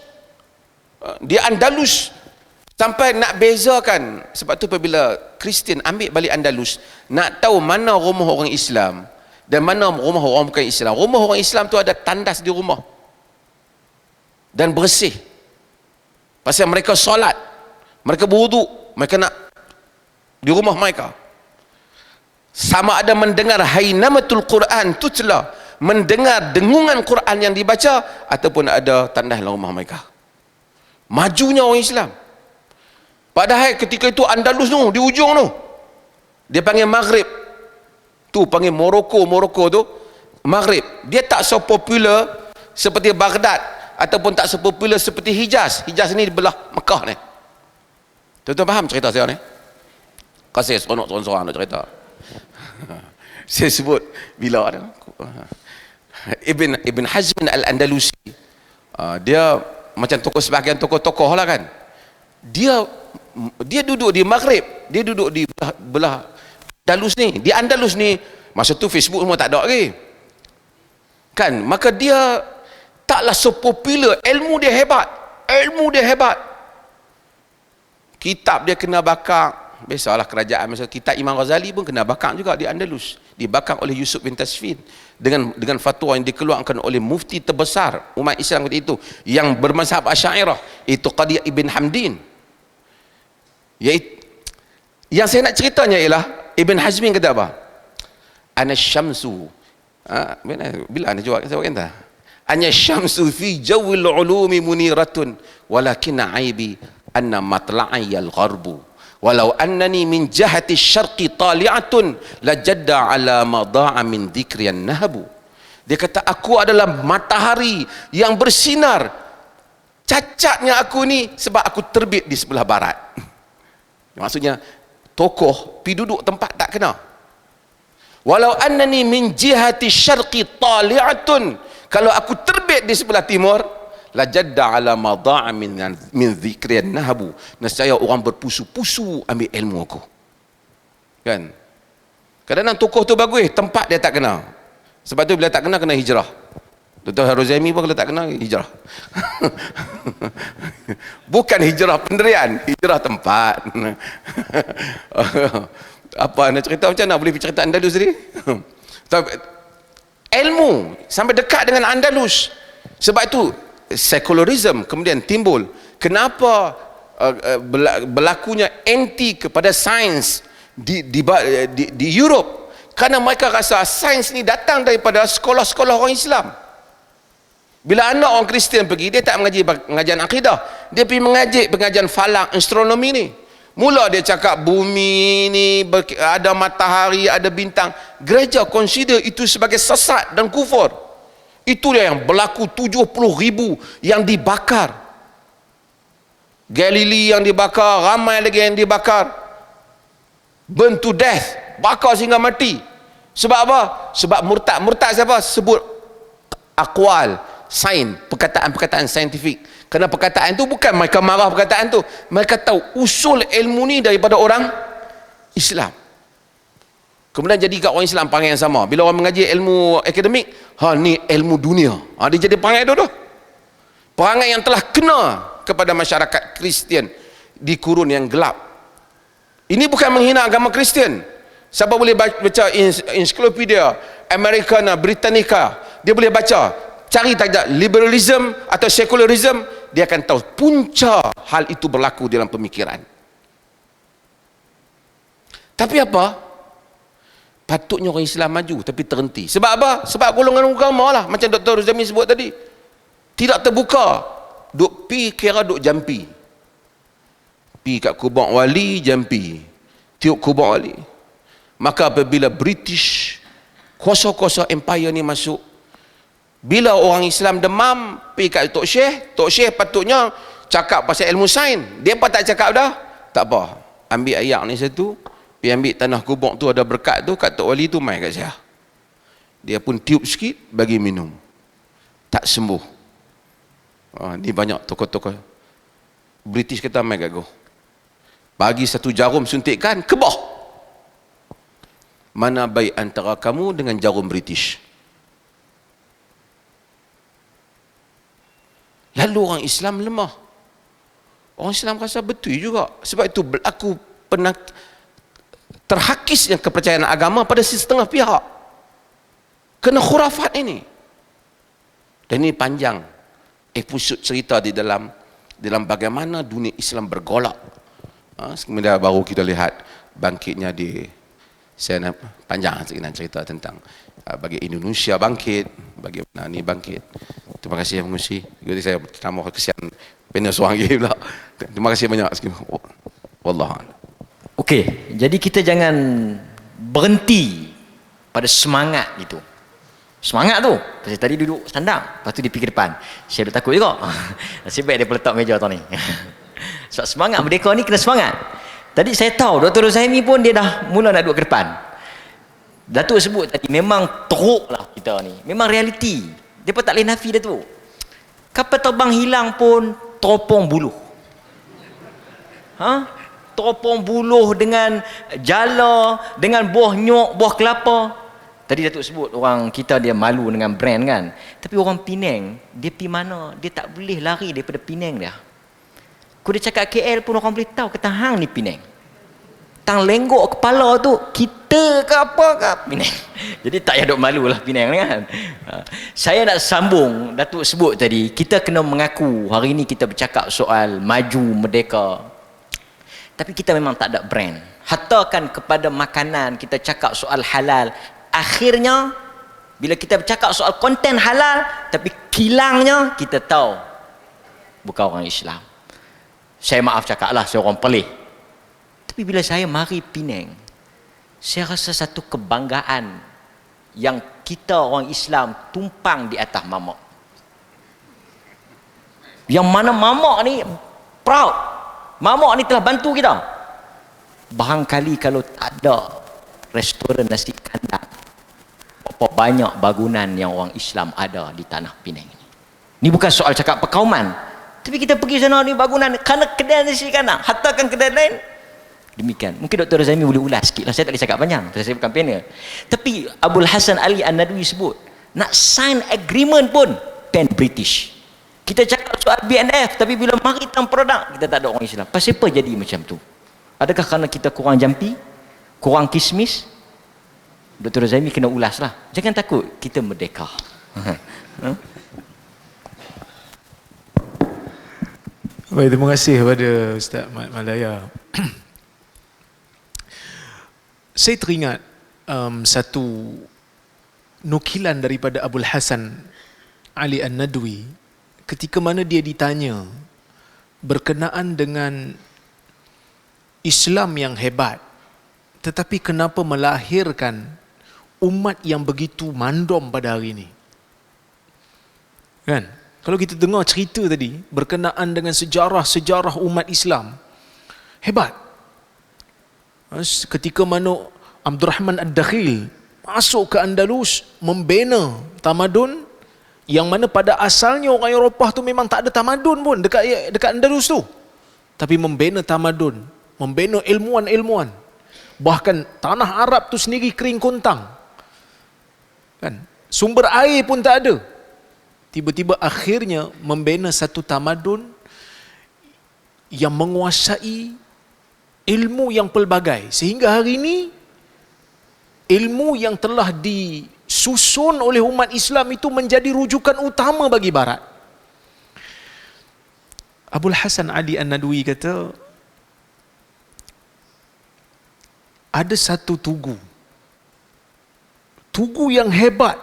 sampai nak bezakan. Sebab tu apabila Kristian ambil balik Andalus, nak tahu mana rumah orang Islam dan mana rumah orang bukan Islam. Rumah orang Islam tu ada tandas di rumah dan bersih, pasal mereka solat, mereka berwuduk, mereka nak di rumah mereka. Sama ada mendengar hainamatul Quran tutla, mendengar dengungan Quran yang dibaca, ataupun ada tandas dalam rumah mereka. Majunya orang Islam. Padahal ketika itu Andalus tu, di ujung tu, dia panggil Maghrib tu, panggil Morocco tu Maghrib. Dia tak so popular seperti Baghdad, ataupun tak so popular seperti Hijaz. Hijaz ni di belah Mekah ni. Tuan-tuan faham cerita saya ni? Kasih seronok seorang-seorang nak cerita. Saya sebut bila ada Ibn Hazm al-Andalusi, dia macam tokoh, sebahagian tokoh-tokoh lah kan, dia duduk di Maghrib, dia duduk di belah Andalus ni. Di Andalus ni masa tu Facebook semua tak ada lagi kan, maka dia taklah so popular. Ilmu dia hebat, kitab dia kena bakar. Biasalah kerajaan, masa kitab Imam Ghazali pun kena bakar juga di Andalus, dibakar oleh Yusuf bin Tasfin dengan fatwa yang dikeluarkan oleh mufti terbesar umat Islam ketika itu yang bermazhab Asy'ariyah, itu Qadi Ibn Hamdin. Yang saya nak ceritanya ialah Ibn Hazmin kata apa? Ana syamsu, bila ana jawab saya kata, ana syamsu fi jawil ulumi muniratun walakin aibi anna matla'i al-gharbu walau annani min jahati syarqi tali'atun lajadda ala ma da'a min dhikriyan nahabu. Dia kata, aku adalah matahari yang bersinar, cacatnya aku ni sebab aku terbit di sebelah barat. Maksudnya tokoh pi duduk tempat tak kena. Walau annani min jihati syarqi tali'atun, kalau aku terbit di sebelah timur, la jadda ala ma da'a min dhikriyan nahabu, nescaya orang berpusu-pusu ambil ilmu aku kan. Kadang-kadang tokoh tu bagus, tempat dia tak kena. Sebab tu bila tak kena hijrah. Dr. Haruzami pun kalau tak kena hijrah. Bukan hijrah pendirian, hijrah tempat. Apa nak cerita, macam nak boleh cerita Andalus tadi? Ilmu sampai dekat dengan Andalus. Sebab itu sekularisme kemudian timbul. Kenapa berlakunya anti kepada sains di Europe, kerana mereka rasa sains ni datang daripada sekolah-sekolah orang Islam. Bila anak orang Kristian pergi, dia tak mengaji pengajian akidah, dia pergi mengaji pengajian falak, astronomi ni. Mula dia cakap bumi ni ada matahari, ada bintang. Gereja consider itu sebagai sesat dan kufur. Itulah yang berlaku 70,000 yang dibakar. Galilei yang dibakar, ramai lagi yang dibakar. Burn to death, bakar sehingga mati. Sebab apa? Sebab murtad. Murtad siapa? Sebut akwal, sains, perkataan-perkataan saintifik. Kerana perkataan tu bukan mereka marah perkataan tu, mereka tahu usul ilmu ni daripada orang Islam. Kemudian jadi kat orang Islam perangai yang sama. Bila orang mengaji ilmu akademik, ni ilmu dunia. Dia jadi perangai tu. Perangai yang telah kena kepada masyarakat Kristian di kurun yang gelap. Ini bukan menghina agama Kristian. Siapa boleh baca ensiklopedia Americana Britannica, dia boleh baca, cari tajuk liberalism atau secularism, dia akan tahu punca hal itu berlaku dalam pemikiran. Tapi apa? Patutnya orang Islam maju, tapi terhenti. Sebab apa? Sebab golongan agama lah, macam Dr. Ruzami sebut tadi, tidak terbuka. Duk pi kira duk jampi. Pi kat kubur wali, jampi. Tiup kubur wali. Maka apabila British, kuasa-kuasa empire ni masuk, bila orang Islam demam, pi kat Tok Syekh patutnya cakap pasal ilmu sains. Dia apa tak cakap dah? Tak apa. Ambil ayak ni satu, pi ambil tanah kubur tu ada berkat tu, kat Tok Wali tu mai kat saya. Dia pun tiup sikit, bagi minum. Tak sembuh. Ni banyak tokoh-tokoh British kata mai kat go. Bagi satu jarum suntikan, kebah. Mana baik antara kamu dengan jarum British? Lalu orang Islam lemah. Orang Islam rasa betul juga. Sebab itu berlaku terhakisnya kepercayaan agama pada setengah pihak. Kena khurafat ini. Dan ini panjang episod cerita di dalam bagaimana dunia Islam bergolak. Kemudian baru kita lihat bangkitnya saya panjang cerita tentang bagi Indonesia bangkit, bagaimana ni bangkit. Terima kasih yang mengusi. Jadi saya tambah kesian panel seorang lagi pula. Terima kasih banyak. Wallah. Okey, jadi kita jangan berhenti pada semangat itu. Semangat tu. Pasal tadi duduk sandang, lepas tu dia pergi depan. Saya dah takut juga. Nasib baik dia peletak meja tau ni. Sebab semangat merdeka ni kena semangat. Tadi saya tahu Dr. Zaimi pun dia dah mula nak duduk ke depan. Datuk sebut tadi memang teruk lah kita ni. Memang realiti. Dia pun tak boleh nafi dah tu. Kapal terbang hilang pun teropong buluh. Teropong buluh dengan jala, dengan buah nyok, buah kelapa. Tadi Datuk sebut orang kita dia malu dengan brand kan. Tapi orang Penang, dia pergi mana? Dia tak boleh lari daripada Penang dia. Kau dia cakap KL pun orang boleh tahu kata hang ni Penang. Tang lenggok kepala tu kita ke apa ke Penang. Jadi tak payah duk malu lah Penang ni kan. Saya nak sambung Datuk sebut tadi, kita kena mengaku hari ni kita bercakap soal maju merdeka. Tapi kita memang tak ada brand. Hatta kan kepada makanan kita cakap soal halal. Akhirnya bila kita bercakap soal konten halal tapi kilangnya kita tahu bukan orang Islam. Saya maaf cakap lah, saya orang pelih. Tapi bila saya mari Penang, saya rasa satu kebanggaan yang kita orang Islam tumpang di atas mamak. Yang mana mamak ni proud. Mamak ni telah bantu kita. Barangkali kalau tak ada restoran nasi kandang, berapa banyak bangunan yang orang Islam ada di tanah Penang ini. Ini bukan soal cakap perkauman. Tapi kita pergi sana ni bangunan kerana kedai nasi kandang, hatta kan kedai lain demikian. Mungkin Dr. Zaimi boleh ulas sikit lah, saya tak boleh cakap panjang, saya bukan panel. Tapi Abdul Hasan Ali An-Nadwi sebut nak sign agreement pun pen British. Kita cakap soal BNF, tapi bila mari tentang produk kita tak ada orang Islam. Pasal apa jadi macam tu? Adakah kerana kita kurang jampi, kurang kismis? Dr. Zaimi kena ulas lah. Jangan takut, kita merdeka. Baik, terima kasih kepada Ustaz Mat Malaya. Saya teringat satu nukilan daripada Abul Hasan Ali An-Nadwi ketika mana dia ditanya berkenaan dengan Islam yang hebat, tetapi kenapa melahirkan umat yang begitu mandom pada hari ini. Kan? Kalau kita dengar cerita tadi berkenaan dengan sejarah umat Islam, hebat. Ketika mana Abdul Rahman Ad-Dakhil masuk ke Andalus, membina tamadun yang mana pada asalnya orang Eropah tu memang tak ada tamadun pun dekat Andalus tu. Tapi membina tamadun, membina ilmuwan-ilmuwan. Bahkan tanah Arab tu sendiri kering kontang. Kan? Sumber air pun tak ada. Tiba-tiba akhirnya membina satu tamadun yang menguasai ilmu yang pelbagai. Sehingga hari ini ilmu yang telah disusun oleh umat Islam itu menjadi rujukan utama bagi Barat. Abul Hasan Ali An-Nadwi kata, ada satu tugu yang hebat.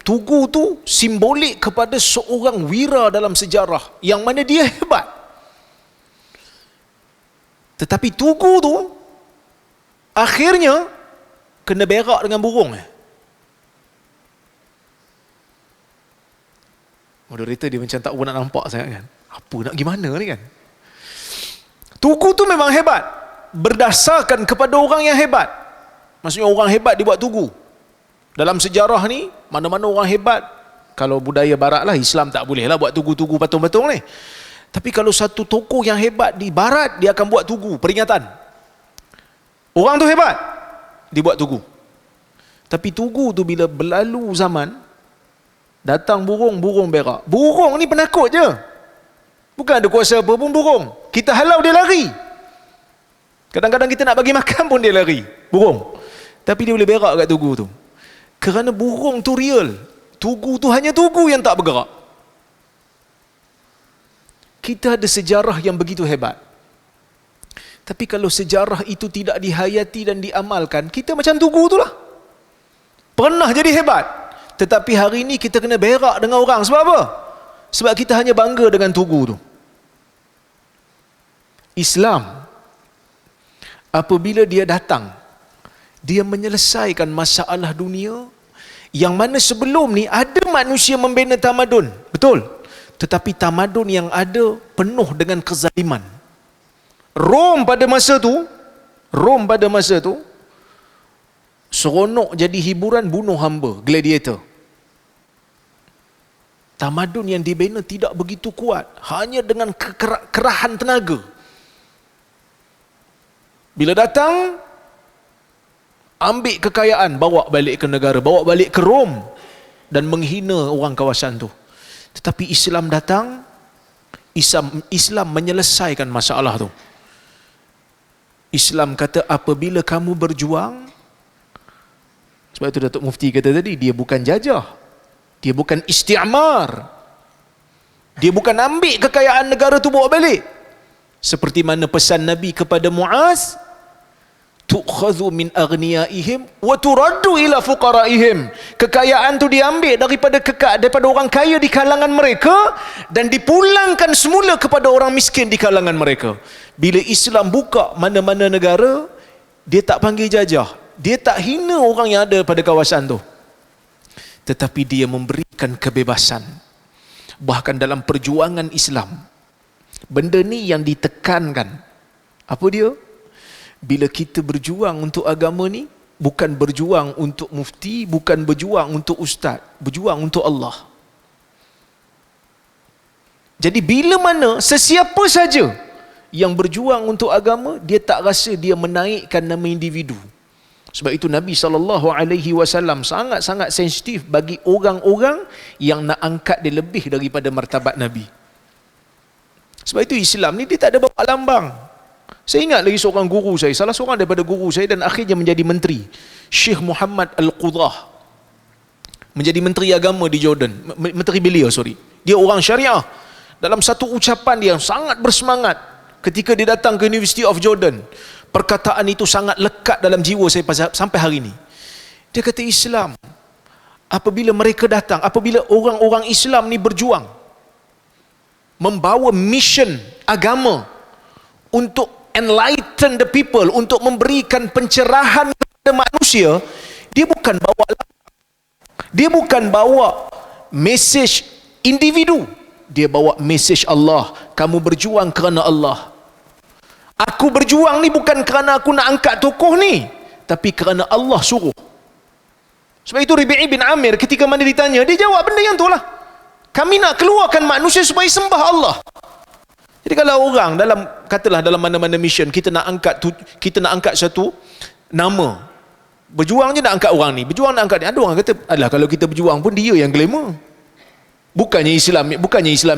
Tugu tu simbolik kepada seorang wira dalam sejarah yang mana dia hebat. Tetapi tugu tu akhirnya kena berak dengan burung. Moderator dia macam tak nak nampak sangat kan. Apa nak gimana ni kan. Tugu tu memang hebat berdasarkan kepada orang yang hebat. Maksudnya orang hebat dibuat tugu. Dalam sejarah ni, mana-mana orang hebat, kalau budaya barat lah, Islam tak boleh lah buat tugu-tugu patung-patung ni. Tapi kalau satu tokoh yang hebat di barat, dia akan buat tugu, peringatan. Orang tu hebat, dibuat tugu. Tapi tugu tu bila berlalu zaman, datang burung berak. Burung ni penakut je. Bukan ada kuasa apa pun burung. Kita halau dia lari. Kadang-kadang kita nak bagi makan pun dia lari. Burung. Tapi dia boleh berak kat tugu tu. Kerana burung tu real. Tugu tu hanya tugu yang tak bergerak. Kita ada sejarah yang begitu hebat. Tapi kalau sejarah itu tidak dihayati dan diamalkan, kita macam tugu tu lah. Pernah jadi hebat. Tetapi hari ini kita kena berak dengan orang. Sebab apa? Sebab kita hanya bangga dengan tugu tu. Islam, apabila dia datang, dia menyelesaikan masalah dunia yang mana sebelum ni ada manusia membina tamadun, betul, tetapi tamadun yang ada penuh dengan kezaliman. Rom pada masa tu seronok jadi hiburan bunuh hamba, gladiator. Tamadun yang dibina tidak begitu kuat, hanya dengan kerahan tenaga. Bila datang, ambil kekayaan, bawa balik ke negara, bawa balik ke Rom dan menghina orang kawasan tu. Tetapi Islam datang, Islam menyelesaikan masalah tu. Islam kata apabila kamu berjuang, sebab itu Datuk Mufti kata tadi, dia bukan jajah, dia bukan isti'mar, dia bukan ambil kekayaan negara tu bawa balik. Seperti mana pesan Nabi kepada Muaz, tu'khadhu min aghniyaihim wa turaddu ila fuqaraihim. Kekayaan tu diambil daripada orang kaya di kalangan mereka dan dipulangkan semula kepada orang miskin di kalangan mereka. Bila Islam buka mana-mana negara, dia tak panggil jajah, dia tak hina orang yang ada pada kawasan tu, tetapi dia memberikan kebebasan. Bahkan dalam perjuangan Islam, benda ni yang ditekankan. Apa dia? Bila kita berjuang untuk agama ni, bukan berjuang untuk mufti, bukan berjuang untuk ustaz, berjuang untuk Allah. Jadi bila mana sesiapa saja yang berjuang untuk agama, dia tak rasa dia menaikkan nama individu. Sebab itu Nabi SAW sangat-sangat sensitif bagi orang-orang yang nak angkat dia lebih daripada martabat Nabi. Sebab itu Islam ni dia tak ada bawa lambang. Saya ingat lagi seorang guru saya, salah seorang daripada guru saya dan akhirnya menjadi menteri, Syekh Muhammad Al-Qudah, menjadi menteri agama di Jordan, menteri beliau, dia orang syariah. Dalam satu ucapan dia sangat bersemangat ketika dia datang ke University of Jordan, Perkataan itu sangat lekat dalam jiwa saya sampai hari ini. Dia kata Islam, apabila mereka datang, apabila orang-orang Islam ni berjuang, membawa mission agama untuk enlighten the people, untuk memberikan pencerahan kepada manusia, dia bukan bawa dia bukan bawa message individu, dia bawa message Allah. Kamu berjuang kerana Allah. Aku berjuang ni bukan kerana aku nak angkat tokoh ni, tapi kerana Allah suruh. Sebab itu Rabi'i bin Amir ketika mana ditanya, dia jawab benda yang tu lah. Kami nak keluarkan manusia supaya sembah Allah. Jadi kalau orang katalah dalam mana-mana mission, kita nak angkat satu nama, berjuang je nak angkat orang ni, berjuang nak angkat ni. Ada orang kata, alah kalau kita berjuang pun dia yang glamour. Bukannya Islam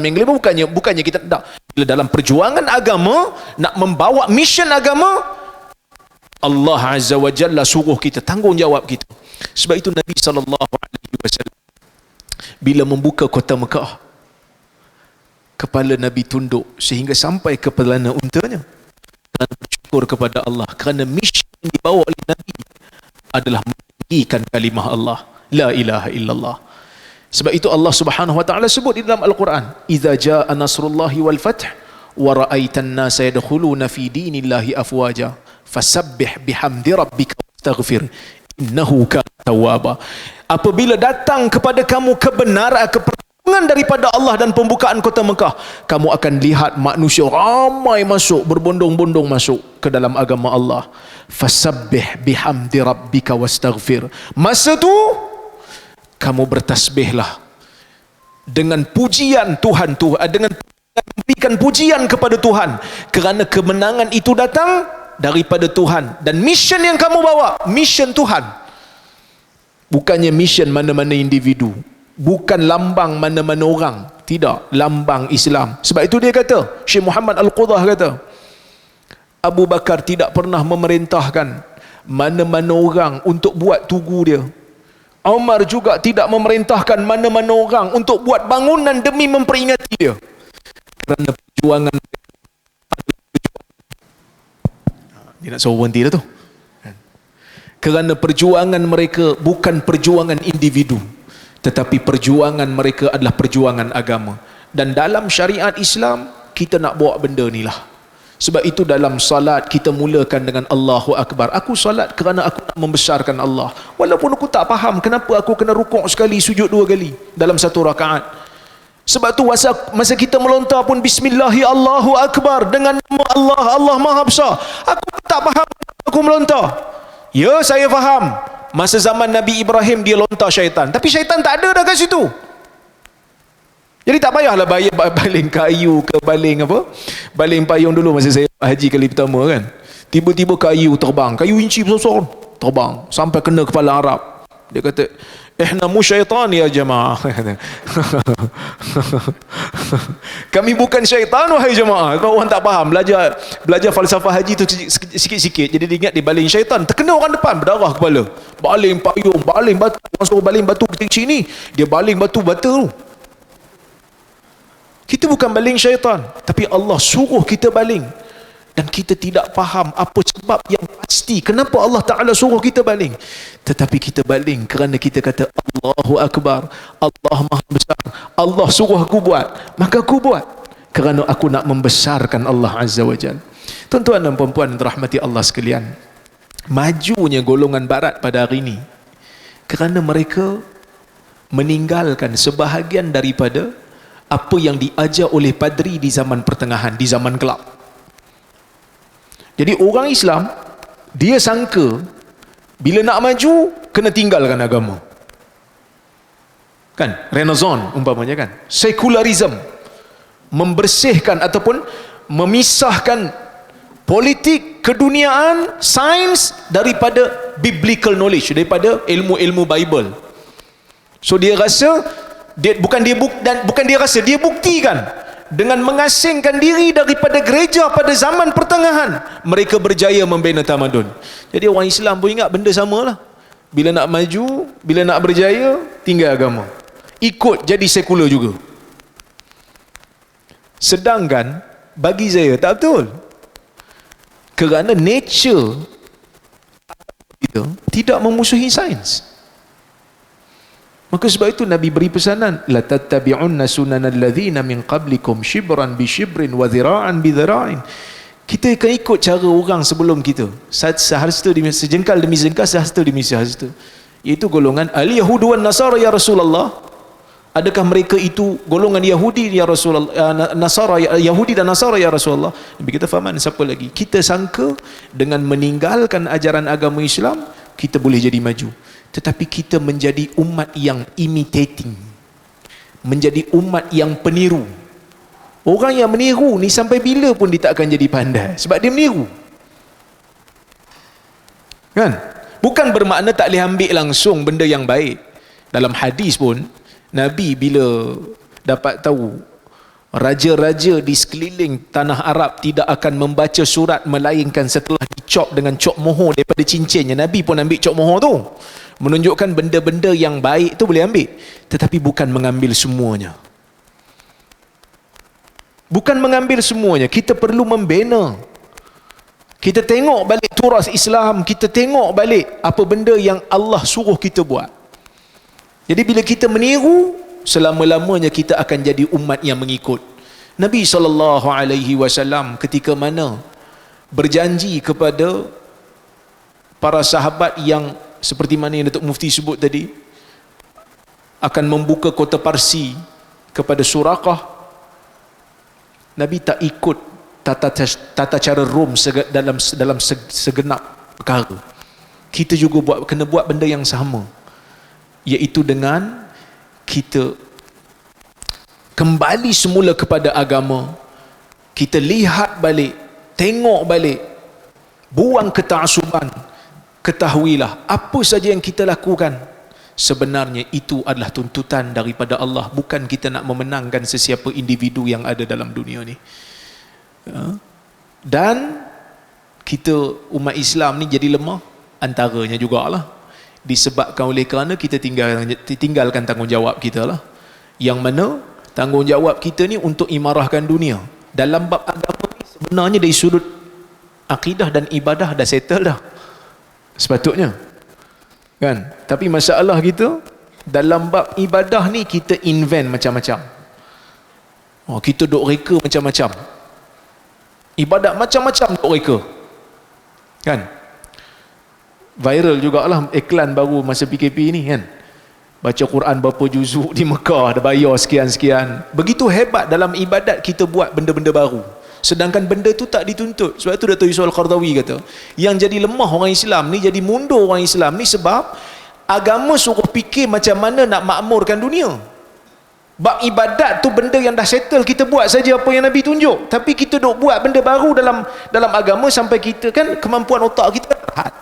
yang glamour, bukannya kita tak. Bila dalam perjuangan agama, nak membawa mission agama, Allah Azza wa Jalla suruh kita, tanggungjawab kita. Sebab itu Nabi SAW bila membuka kota Mekah, kepala Nabi tunduk sehingga sampai ke pelana untanya, kerana bersyukur kepada Allah, kerana mission yang dibawa oleh Nabi adalah meninggikan kalimah Allah, la ilaha illallah. Sebab itu Allah Subhanahu wa taala sebut di dalam Al-Quran, idza jaa nasrullahi wal fath wa ra'aitan nasa yadkhuluna fi dinillahi afwaja fasabbih bihamdi rabbika wastaghfir innahu kana tawwaba. Apabila datang kepada kamu kebenaran, kepertolongan daripada Allah dan pembukaan kota Mekah, kamu akan lihat manusia ramai masuk, berbondong-bondong masuk ke dalam agama Allah. Fasabbih bihamdi rabbika wastaghfir. Masa tu kamu bertasbihlah dengan pujian Tuhan, dengan memberikan pujian kepada Tuhan, kerana kemenangan itu datang daripada Tuhan, dan mission yang kamu bawa, mission Tuhan, bukannya mission mana-mana individu, bukan lambang mana-mana orang, tidak, lambang Islam. Sebab itu dia kata, Syekh Muhammad Al-Qudah kata, Abu Bakar tidak pernah memerintahkan mana-mana orang untuk buat tugu dia. Umar juga tidak memerintahkan mana-mana orang untuk buat bangunan demi memperingati dia. Kerana perjuangan, dia nak suruh berhenti dah tu. Kerana perjuangan mereka bukan perjuangan individu, tetapi perjuangan mereka adalah perjuangan agama. Dan dalam syariat Islam, kita nak bawa benda ni lah. Sebab itu dalam salat kita mulakan dengan Allahu Akbar. Aku salat kerana aku nak membesarkan Allah. Walaupun aku tak faham kenapa aku kena rukuk sekali, sujud 2 kali dalam satu rakaat. Sebab tu masa kita melontar pun Bismillahi Allahu Akbar, dengan nama Allah, Allah Maha Besar. Aku tak faham kenapa aku melontar. Ya, saya faham. Masa zaman Nabi Ibrahim dia lontar syaitan, tapi syaitan tak ada dah kat situ. Jadi tak payahlah baling kayu ke baling payung dulu masa saya haji kali pertama kan. Tiba-tiba kayu terbang, kayu inci besar terbang sampai kena kepala Arab. Dia kata, "Ihnamu syaitan ya jemaah." Kami bukan syaitan wahai jemaah. Kalau orang tak faham, belajar falsafah haji tu sikit-sikit, jadi dia ingat dia baling syaitan, terkena orang depan, berdarah kepala. Baling payung, baling batu, orang suruh baling batu kecil-kecil ni, dia baling batu-bata tu. Kita bukan baling syaitan, tapi Allah suruh kita baling. Dan kita tidak faham apa sebab yang pasti kenapa Allah Ta'ala suruh kita baling. Tetapi kita baling kerana kita kata Allahu Akbar, Allah Maha Besar, Allah suruh aku buat, maka aku buat kerana aku nak membesarkan Allah Azza wa Jal. Tuan-tuan dan puan-puan rahmati Allah sekalian, majunya golongan barat pada hari ini kerana mereka meninggalkan sebahagian daripada apa yang diajar oleh padri di zaman pertengahan, di zaman gelap. Jadi orang Islam, dia sangka bila nak maju kena tinggalkan agama. Kan? Renaissance umpamanya kan. Sekularism membersihkan ataupun memisahkan politik, keduniaan, sains daripada biblical knowledge, daripada ilmu-ilmu Bible. So dia rasa dia buktikan dengan mengasingkan diri daripada gereja pada zaman pertengahan, mereka berjaya membina tamadun. Jadi orang Islam pun ingat benda samalah. Bila nak maju, bila nak berjaya, tinggal agama, ikut jadi sekular juga. Sedangkan bagi saya tak betul. Kerana nature kita tidak memusuhi sains. Maka sebab itu Nabi beri pesanan, la tattabi'unna sunanal ladzina min qablikum shibran bi shibrin wa dhira'an bi dhira'in. Kita akan ikut cara orang sebelum kita, sehasta demi sejengkal demi sejengkal, sehasta demi sehasta, iaitu golongan al-Yahud wan Nasara ya Rasulullah. Adakah mereka itu golongan Yahudi ya Rasulullah, Nasara, Yahudi dan Nasara ya Rasulullah? Nabi kita fahaman, siapa lagi? Kita sangka dengan meninggalkan ajaran agama Islam kita boleh jadi maju, tetapi kita menjadi umat yang imitating, menjadi umat yang peniru. Orang yang meniru ni sampai bila pun dia tak akan jadi pandai, sebab dia meniru, kan? Bukan bermakna tak boleh ambil langsung benda yang baik. Dalam hadis pun Nabi bila dapat tahu raja-raja di sekeliling tanah Arab tidak akan membaca surat melainkan setelah dicop dengan cop mohor daripada cincinnya, Nabi pun ambil cop mohor tu, menunjukkan benda-benda yang baik tu boleh ambil, tetapi bukan mengambil semuanya. Bukan mengambil semuanya. Kita perlu membina. Kita tengok balik turas Islam, kita tengok balik apa benda yang Allah suruh kita buat. Jadi bila kita meniru, selama-lamanya kita akan jadi umat yang mengikut. Nabi SAW ketika mana berjanji kepada para sahabat yang seperti mana yang Datuk Mufti sebut tadi, akan membuka kota Parsi kepada Suraqah, Nabi tak ikut tata cara Rom dalam segenap perkara. Kita juga kena buat benda yang sama, iaitu dengan kita kembali semula kepada agama. Kita lihat balik, tengok balik, buang keta'asuban. Ketahuilah apa saja yang kita lakukan sebenarnya itu adalah tuntutan daripada Allah, bukan kita nak memenangkan sesiapa individu yang ada dalam dunia ni. Dan kita umat Islam ni jadi lemah antaranya jugalah disebabkan oleh kerana kita tinggalkan tanggungjawab kita lah, yang mana tanggungjawab kita ni untuk imarahkan dunia. Dalam bab agama ni sebenarnya dari sudut akidah dan ibadah dah settle dah sepatutnya, kan? Tapi masalah kita dalam bab ibadah ni kita invent macam-macam. Kita duk reka macam-macam, ibadat macam-macam duk reka, kan? Viral jugalah iklan baru masa PKP ni, kan? Baca Quran berapa juzuk di Mekah, ada bayar sekian-sekian. Begitu hebat dalam ibadat kita buat benda-benda baru, sedangkan benda tu tak dituntut. Sebab tu Dato' Yusof Al-Qaradawi kata, yang jadi lemah orang Islam ni, jadi mundur orang Islam ni sebab agama suruh fikir macam mana nak makmurkan dunia. Bab ibadat tu benda yang dah settle, kita buat saja apa yang Nabi tunjuk, tapi kita duk buat benda baru dalam agama sampai kita, kan, kemampuan otak kita terhad.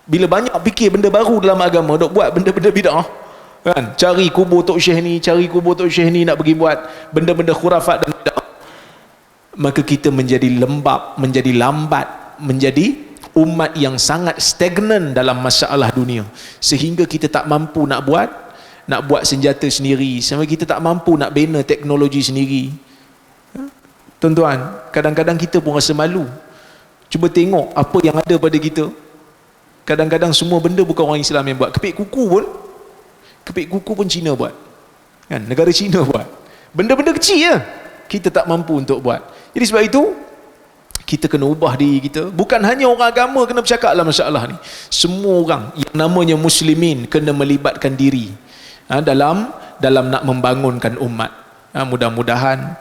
Bila banyak fikir benda baru dalam agama, duk buat benda-benda bid'ah, kan, cari kubur Tok Syekh ni, cari kubur Tok Syekh ni, nak pergi buat benda-benda khurafat dan bid'ah, maka kita menjadi lembab, menjadi lambat, menjadi umat yang sangat stagnan dalam masalah dunia, sehingga kita tak mampu nak buat senjata sendiri, sampai kita tak mampu nak bina teknologi sendiri. Tuan-tuan, kadang-kadang kita pun rasa malu. Cuba tengok apa yang ada pada kita. Kadang-kadang semua benda bukan orang Islam yang buat. Kepit kuku pun Cina buat, kan? Negara Cina buat. Benda-benda kecil je kita tak mampu untuk buat. Jadi sebab itu kita kena ubah diri kita. Bukan hanya orang agama kena bercakap dalam masalah ni, semua orang yang namanya muslimin kena melibatkan diri dalam nak membangunkan umat. Mudah-mudahan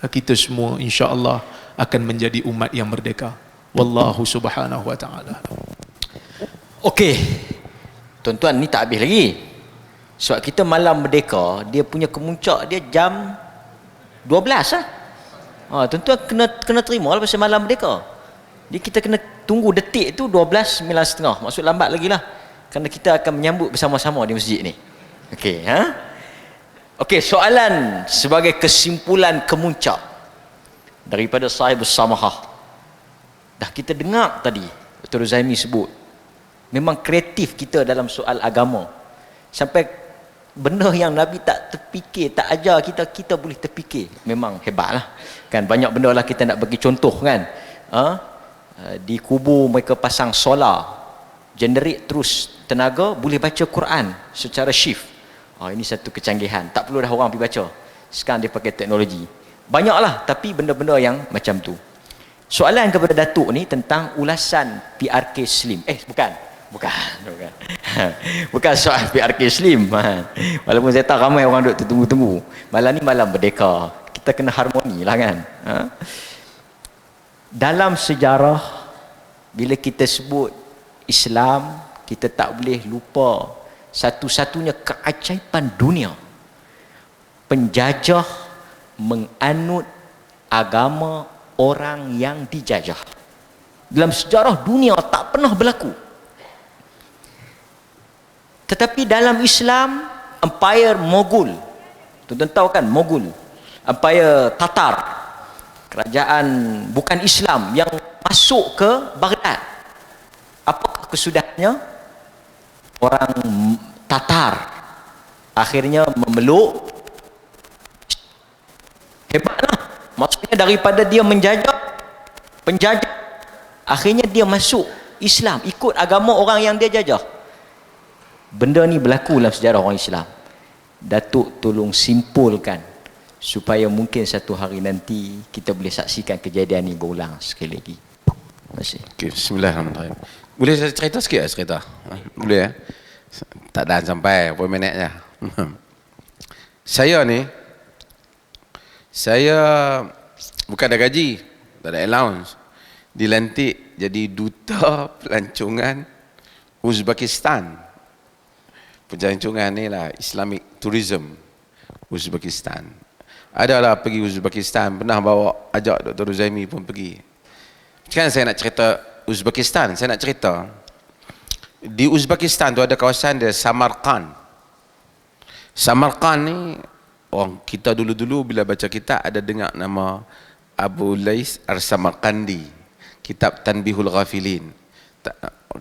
kita semua insya-Allah akan menjadi umat yang merdeka. Wallahu subhanahu wa ta'ala. Okey, tuan-tuan, ni tak habis lagi. Sebab kita malam merdeka, dia punya kemuncak dia jam 12 lah. Tuan-tuan kena terima lah pasal malam merdeka. Jadi kita kena tunggu detik tu 12, 9.30. Maksud lambat lagi lah, kerana kita akan menyambut bersama-sama di masjid ni. Okey, Okey, soalan sebagai kesimpulan kemuncak daripada Sahibus Samahah. Dah kita dengar tadi Dr. Zaimi sebut, memang kreatif kita dalam soal agama, sampai benda yang Nabi tak terfikir, tak ajar kita boleh terfikir. Memang hebat lah, kan? Banyak benda lah kita nak bagi contoh, kan? Di kubur mereka pasang solar, generate terus tenaga, boleh baca Quran secara shift. Ini satu kecanggihan, tak perlu dah orang pergi baca. Sekarang dia pakai teknologi. Banyaklah, tapi benda-benda yang macam tu. Soalan kepada Datuk ni tentang ulasan PRK Slim. Bukan soal PRK Slim. Walaupun saya tahu ramai orang duk tertunggu-tunggu. Malam ni malam merdeka. Kita kena harmoni lah kan. Dalam sejarah, bila kita sebut Islam, kita tak boleh lupa satu-satunya keajaiban dunia. Penjajah menganut agama orang yang dijajah. Dalam sejarah dunia tak pernah berlaku. Tetapi dalam Islam, Empire Mogul, tuan-tuan tahu kan Mogul, Empire Tatar, kerajaan bukan Islam yang masuk ke Baghdad. Apa kesudahannya? Orang Tatar akhirnya memeluk. Hebatlah. Maksudnya daripada dia penjajah, akhirnya dia masuk Islam, ikut agama orang yang dia jajah. Benda ni berlaku dalam sejarah orang Islam. Datuk tolong simpulkan supaya mungkin satu hari nanti kita boleh saksikan kejadian ni berulang sekali lagi. Terima kasih. Okay, bismillahirrahmanirrahim. Boleh saya cerita sikit cerita? Boleh Tak dah sampai berapa minit je. Saya bukan ada gaji, tak ada allowance. Dilantik jadi duta pelancongan Uzbekistan. Pelancongan ni lah Islamic Tourism Uzbekistan. Adalah pergi Uzbekistan, pernah bawa ajak Dr. Ruzaimi pun pergi. Sekarang saya nak cerita Uzbekistan. Saya nak cerita di Uzbekistan tu ada kawasan dia Samarkand. Samarkand ni orang kita dulu-dulu bila baca kitab ada dengar nama Abu Lais Ar-Samarkandi, kitab Tanbihul Ghafilin.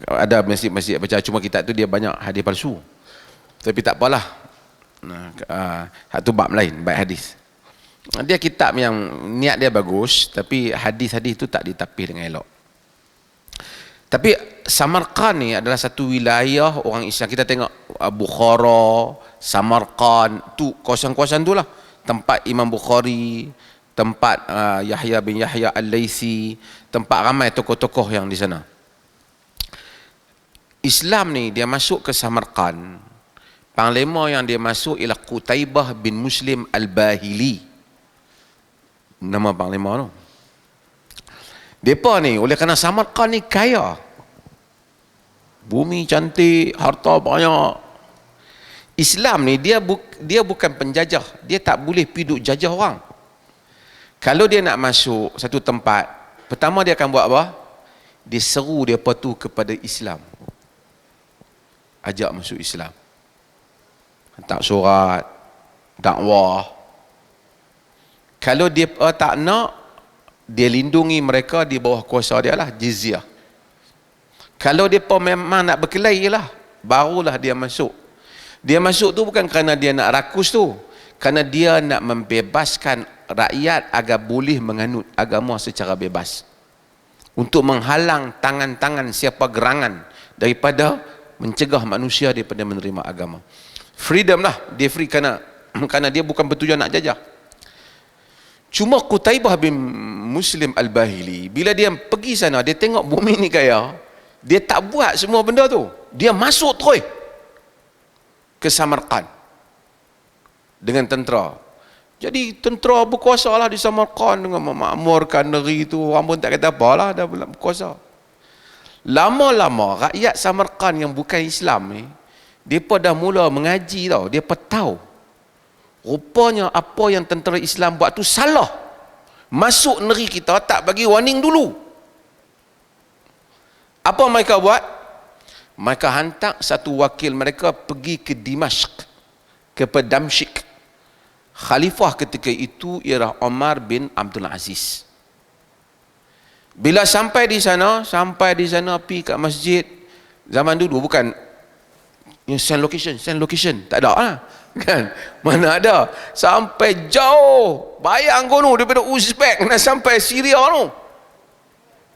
Ada masjid-masjid baca, cuma kitab tu dia banyak hadis palsu. Tapi tak apalah. Satu bab lain, bab hadis. Dia kitab yang niat dia bagus, tapi hadis-hadis tu tak ditapis dengan elok. Tapi Samarkand ni adalah satu wilayah orang Islam. Kita tengok Bukhara, Samarkand, tu kawasan-kawasan tu lah. Tempat Imam Bukhari, tempat Yahya bin Yahya Al-Laisi, tempat ramai tokoh-tokoh yang di sana. Islam ni dia masuk ke Samarkand. Panglima yang dia masuk ialah Qutaibah bin Muslim Al-Bahili. Nama panglima tu. Depa ni oleh kerana Samarkand ni kaya. Bumi cantik, harta banyak. Islam ni dia bukan penjajah. Dia tak boleh pergi duk jajah orang. Kalau dia nak masuk satu tempat, pertama dia akan buat apa? Dia seru depa tu kepada Islam. Ajak masuk Islam. Hantar surat, dakwah. Kalau dia tak nak, dia lindungi mereka di bawah kuasa dia lah, jizyah. Kalau dia memang nak berkelahi lah, barulah dia masuk. Dia masuk tu bukan kerana dia nak rakus tu, kerana dia nak membebaskan rakyat agar boleh menganut agama secara bebas, untuk menghalang tangan-tangan siapa gerangan daripada mencegah manusia daripada menerima agama. Freedom lah, dia free kerana dia bukan bertujuan nak jajah. Cuma Qutaibah bin Muslim Al-Bahili, bila dia pergi sana, dia tengok bumi ni kaya, dia tak buat semua benda tu. Dia masuk terus ke Samarkand dengan tentera. Jadi tentera berkuasa lah di Samarkand dengan memakmurkan negeri tu. Orang pun tak kata apa lah, dah berkuasa. Lama-lama rakyat Samarkand yang bukan Islam ni, mereka dah mula mengaji tau. Mereka tahu rupanya apa yang tentera Islam buat tu salah. Masuk negeri kita tak bagi warning dulu. Apa mereka buat? Mereka hantar satu wakil mereka pergi ke Dimashq, ke Damsyik. Khalifah ketika itu ialah Umar bin Abdul Aziz. Bila sampai di sana pergi kat masjid. Zaman dulu bukan send location, tak ada lah. Kan? Mana ada, sampai jauh bayang kono daripada Uzbek nak sampai Syria tu.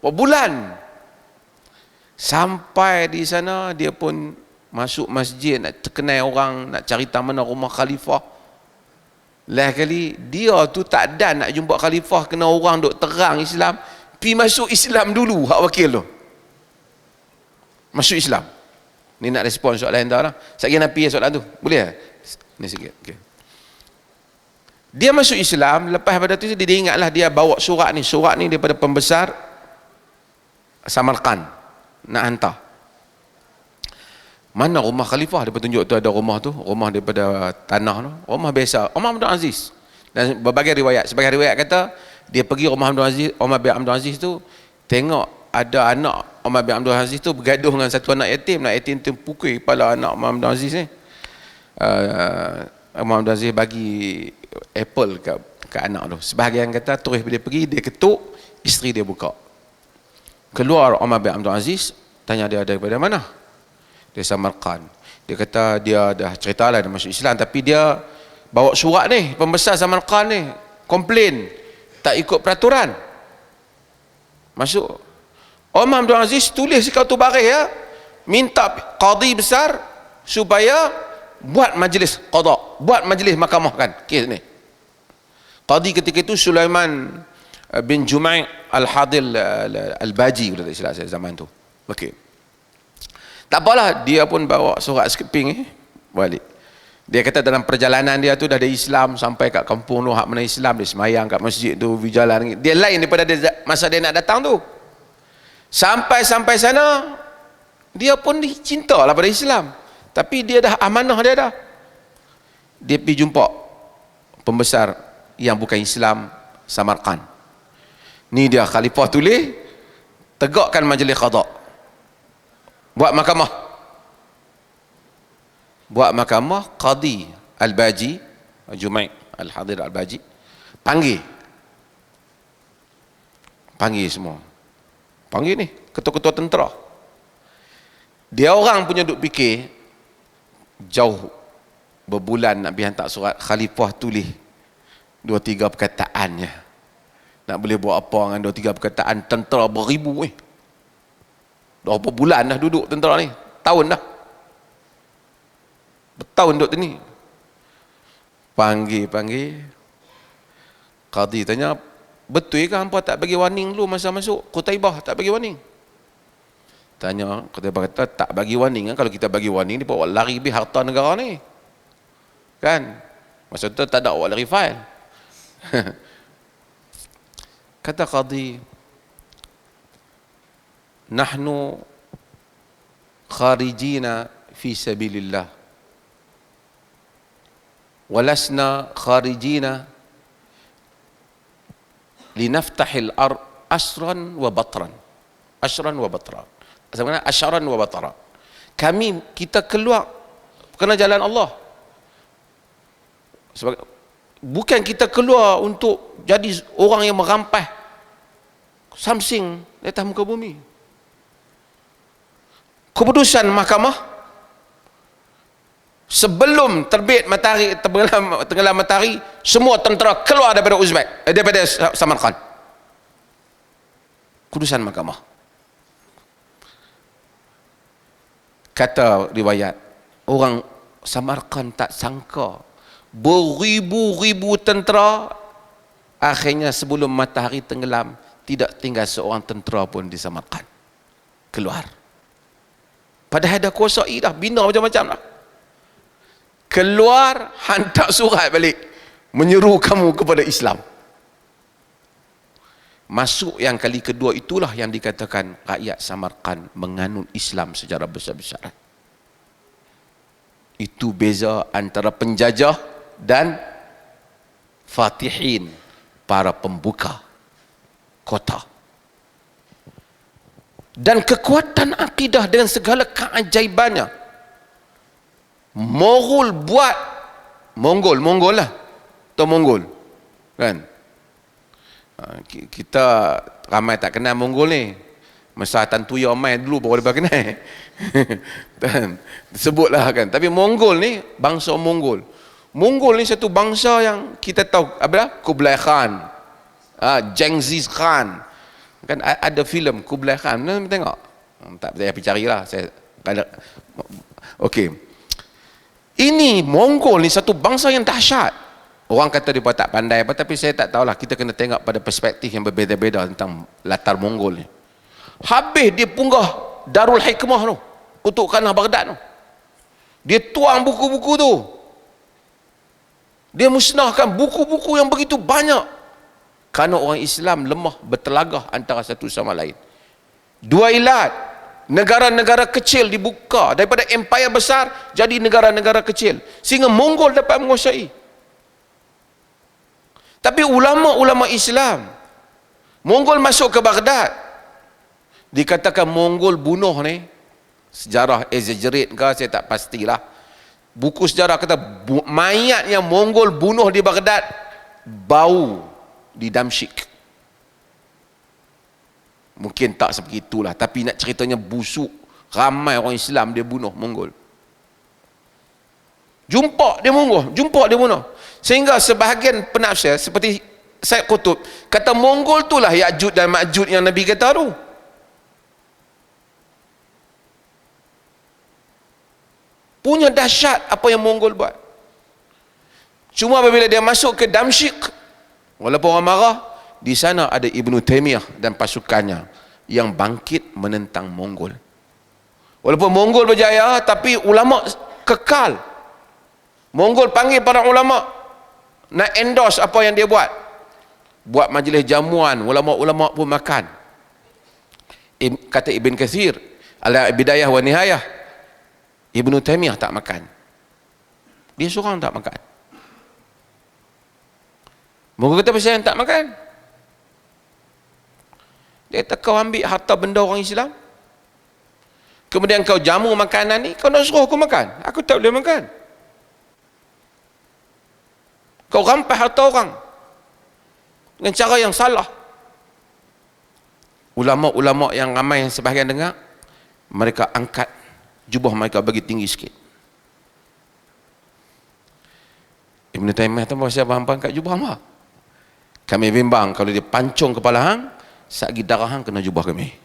berapa bulan. Sampai di sana dia pun masuk masjid nak terkenal orang, nak cari mana rumah khalifah. Lain kali dia tu tak ada nak jumpa khalifah, kena orang duk terang Islam, pi masuk Islam dulu hak wakil tu. Masuk Islam. Ni nak respon soalan anda lah. Sekali nak pergi soalan tu. Boleh? Ni sikit. Okay. Dia masuk Islam, lepas pada tu dia ingatlah dia bawa surat ni. Surat ni daripada pembesar Samarkand. Nak hantar. Mana rumah khalifah? Dia tunjuk tu ada rumah tu. Rumah daripada tanah tu. Rumah biasa. Umar bin Abdul Aziz. Dan berbagai riwayat. Sebagai riwayat kata, dia pergi rumah Umar bin Abdul Aziz tu, tengok ada anak Umar bin Abdul Aziz tu bergaduh dengan satu anak yatim. Anak yatim tu pukul kepala anak Umar bin Abdul Aziz ni. Umar bin Abdul Aziz bagi apple ke anak tu. Sebahagian kata terus dia pergi, dia ketuk, isteri dia buka. Keluar Umar bin Abdul Aziz, tanya dia daripada mana? Dia Samarkand. Dia kata dia dah ceritalah dia masuk Islam, tapi dia bawa surat ni, pembesar Samarkand ni komplain tak ikut peraturan. Masuk. Umar bin Abdul Aziz tulis kau tu baris ya, minta qadi besar supaya buat majlis qada, buat majlis mahkamah kan kes ni. Qadi ketika itu Sulaiman bin Jumai' Al-Hadil Al-Baji, kalau tak silap saya zaman tu. Okey. Tak apalah, dia pun bawa surat skipping balik. Dia kata dalam perjalanan dia tu dah ada Islam, sampai kat kampung tu hak mana Islam, dia semayang kat masjid tu, berjalan. Dia lain daripada dia, masa dia nak datang tu. Sampai sana dia pun cinta lah pada Islam, tapi dia dah amanah dia dah. Dia pergi jumpa pembesar yang bukan Islam Samarkand. Ni dia khalifah tulis, tegakkan majlis qada, buat mahkamah. Qadi Al-Baji, Jumai' Al-Hadir Al-Baji, panggil semua. Panggil ni ketua-ketua tentera. Dia orang punya duk fikir jauh berbulan nak pergi hantar surat, khalifah tulis 2-3 perkataannya. Nak boleh buat apa dengan 2-3 perkataan, tentera beribu dah berapa bulan dah duduk tentera ni, tahun dah, bertahun duduk ni. Panggil qadi tanya, betul ke hampa tak bagi warning dulu masa masuk Qutaibah, tak bagi warning? Tanya, Qutaibah kata tak bagi warning kan, kalau kita bagi warning dia bawa lari habis harta negara ni kan, masa tu tak ada awak lari file. Kata qadi, nahnu kharijina fi sabilillah, walasna kharijina linaftahil ard asran wa batran. Sebenarnya asyaran wa batran. Kita keluar kerana jalan Allah. Bukan kita keluar untuk jadi orang yang merampas something di atas muka bumi. Keputusan mahkamah sebelum terbit matahari, tenggelam matahari, semua tentera keluar daripada Uzbek, daripada Samarkand. Keputusan mahkamah. Kata riwayat, orang Samarkand tak sangka beribu-ribu tentera, akhirnya sebelum matahari tenggelam tidak tinggal seorang tentera pun di Samarkand keluar. Padahal dah kuasai dah, bina macam-macam dah. Keluar, hantar surat balik menyeru kamu kepada Islam. Masuk yang kali kedua itulah yang dikatakan rakyat Samarkand menganut Islam secara besar-besaran. Itu beza antara penjajah dan fatihin, para pembuka kota. Dan kekuatan akidah dengan segala keajaibannya. Monggol lah, atau Monggol kan. Kita ramai tak kenal Monggol ni. Masa Tan Tuya mai dulu baru dia kenal. Sebutlah kan. Tapi Monggol ni, bangsa Monggol ni satu bangsa yang kita tahu apa dah? Kublai Khan, Genghis Khan, Kan ada filem Kublai Khan, tengok. Tak payah pergi carilah. Saya ada. Okey. Ini Mongol ni satu bangsa yang dahsyat. Orang kata dia tak pandai apa, tapi saya tak tahulah. Kita kena tengok pada perspektif yang berbeza-beza tentang latar Mongol ni. Habis dia punggah Darul Hikmah tu, Kutuk Khanah Baghdad tu. Dia tuang buku-buku tu. Dia musnahkan buku-buku yang begitu banyak. Kerana orang Islam lemah bertelagah antara satu sama lain. Dua ilat. Negara-negara kecil dibuka. Daripada empire besar, jadi negara-negara kecil. Sehingga Mongol dapat menguasai. Tapi ulama-ulama Islam, Mongol masuk ke Baghdad. Dikatakan Mongol bunuh ni, sejarah exaggerate ke, saya tak pastilah. Buku sejarah kata mayat yang Mongol bunuh di Baghdad bau di Damsyik. Mungkin tak seperti itulah, tapi nak ceritanya busuk. Ramai orang Islam dia bunuh Mongol. Jumpa dia bunuh. Sehingga sebahagian penafsir seperti Said Qutb kata Mongol itulah Ya'juj dan Ma'juj yang Nabi kata tu. Punya dahsyat apa yang Mongol buat. Cuma apabila dia masuk ke Damsyik, walaupun orang marah, di sana ada Ibn Taymiyah dan pasukannya yang bangkit menentang Mongol. Walaupun Mongol berjaya, tapi ulama kekal. Mongol panggil para ulama nak endorse apa yang dia buat. Buat majlis jamuan, ulama-ulama pun makan. Kata Ibn Kathir, Al-Bidayah wa Nihayah, Ibn Taymiyah tak makan. Dia seorang tak makan. Mongol kata pasal yang tak makan. Dia kata kau ambil harta benda orang Islam, kemudian kau jamu makanan ni, kau nak suruh aku makan? Aku tak boleh makan. Kau rampas harta orang dengan cara yang salah. Ulama-ulama yang ramai yang sebahagian dengar, mereka angkat jubah mereka bagi tinggi sikit. Ibn Taymiyah tu pasal abang angkat jubah hang. Kami bimbang kalau dia pancung kepala hang, satgi darah hang kena jubah kami.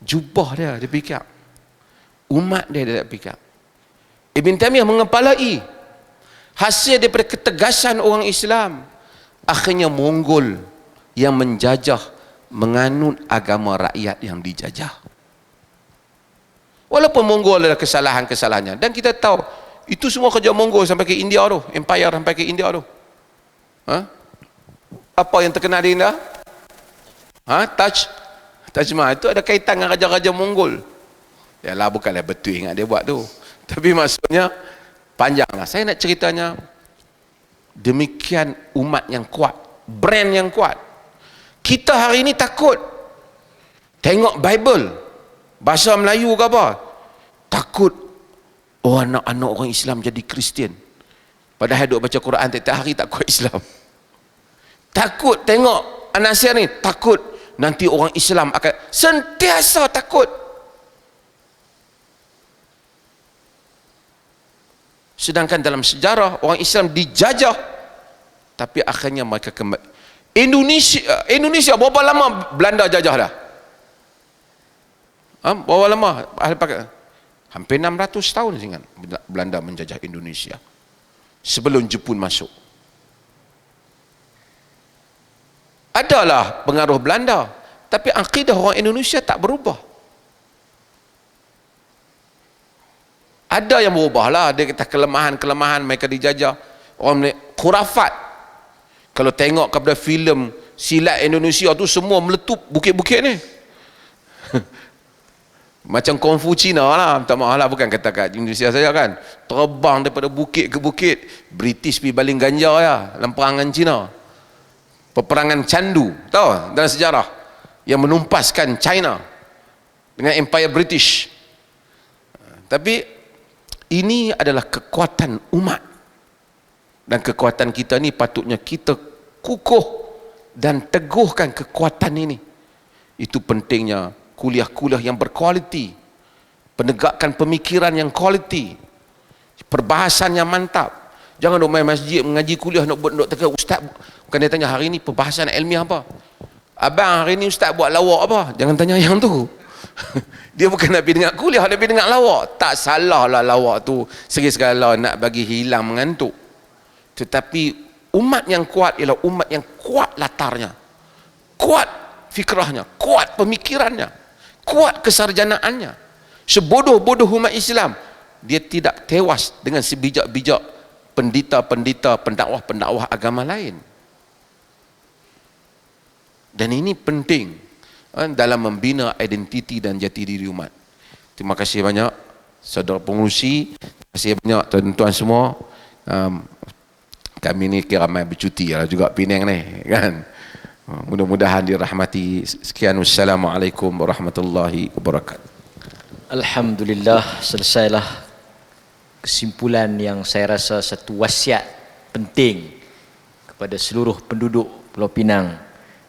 Jubah dia pikir. Umat dia tak pikir. Ibn Taymiyah mengepalai hasil daripada ketegasan orang Islam. Akhirnya Mongol yang menjajah menganut agama rakyat yang dijajah. Walaupun Mongol ada kesalahan-kesalahannya, dan kita tahu itu semua kerja Mongol sampai ke India tu, empire sampai ke India tu. Apa yang terkenal di India? Taj Mahal itu ada kaitan dengan raja-raja Mongol. Yalah, bukanlah betul ingat dia buat tu, tapi maksudnya panjanglah. Saya nak ceritanya demikian umat yang kuat, brand yang kuat. Kita hari ini takut tengok Bible bahasa Melayu ke apa, takut anak-anak orang Islam jadi Kristian, padahal duk baca Quran tiap hari tak kuat Islam. Takut tengok An-Nasir ni, takut nanti orang Islam akan, sentiasa takut. Sedangkan dalam sejarah orang Islam dijajah, tapi akhirnya mereka kembali. Indonesia berapa lama Belanda jajah dah? Berapa lama? Hampir 600 tahun ingat Belanda menjajah Indonesia sebelum Jepun masuk. Adalah pengaruh Belanda, tapi akidah orang Indonesia tak berubah. Ada yang berubah lah, dia kata kelemahan-kelemahan mereka dijajah. Orang khurafat. Kalau tengok kepada filem silat Indonesia tu, semua meletup bukit-bukit ni. Macam Kung Fu Cina lah, minta maaf lah, bukan kata kat Indonesia saja kan. Terbang daripada bukit ke bukit. British pergi baling ganja ya, dalam perangan Cina. Peperangan Candu, tahu dalam sejarah, yang menumpaskan China dengan Empire British. Tapi ini adalah kekuatan umat, dan kekuatan kita ni patutnya kita kukuh dan teguhkan kekuatan ini. Itu pentingnya kuliah-kuliah yang berkualiti, penegakan pemikiran yang kualiti, perbahasan yang mantap. Jangan duk main masjid, mengaji kuliah, nak teka ustaz. Bukan dia tanya hari ni perbahasan ilmiah apa. Abang hari ni ustaz buat lawak apa? Jangan tanya yang tu. Dia bukan nak pergi dengar kuliah, nak pergi dengar lawak. Tak salah lah lawak tu sekali-sekala nak bagi hilang mengantuk. Tetapi umat yang kuat ialah umat yang kuat latarnya, kuat fikrahnya, kuat pemikirannya, kuat kesarjanaannya. Sebodoh-bodoh umat Islam, dia tidak tewas dengan sebijak-bijak pendeta-pendeta, pendakwah-pendakwah agama lain. Dan ini penting dalam membina identiti dan jati diri umat. Terima kasih banyak saudara pengurusi, terima kasih banyak tuan-tuan semua. Kami ni kira ramai bercuti lah juga Penang ni kan. Mudah-mudahan dirahmati. Sekian, wassalamualaikum warahmatullahi wabarakatuh. Alhamdulillah, selesailah kesimpulan yang saya rasa satu wasiat penting kepada seluruh penduduk Pulau Pinang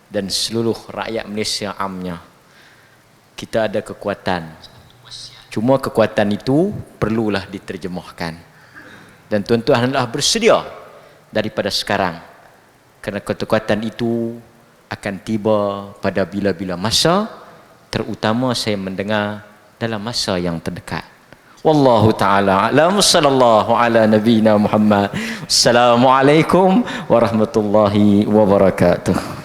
dan seluruh rakyat Malaysia amnya. Kita ada kekuatan, cuma kekuatan itu perlulah diterjemahkan, dan tuan-tuan hendaklah bersedia daripada sekarang, kerana kekuatan itu akan tiba pada bila-bila masa, terutama saya mendengar dalam masa yang terdekat. Wallahu ta'ala a'lam. Sallallahu ala nabiyyina Muhammad. Assalamualaikum warahmatullahi wabarakatuh.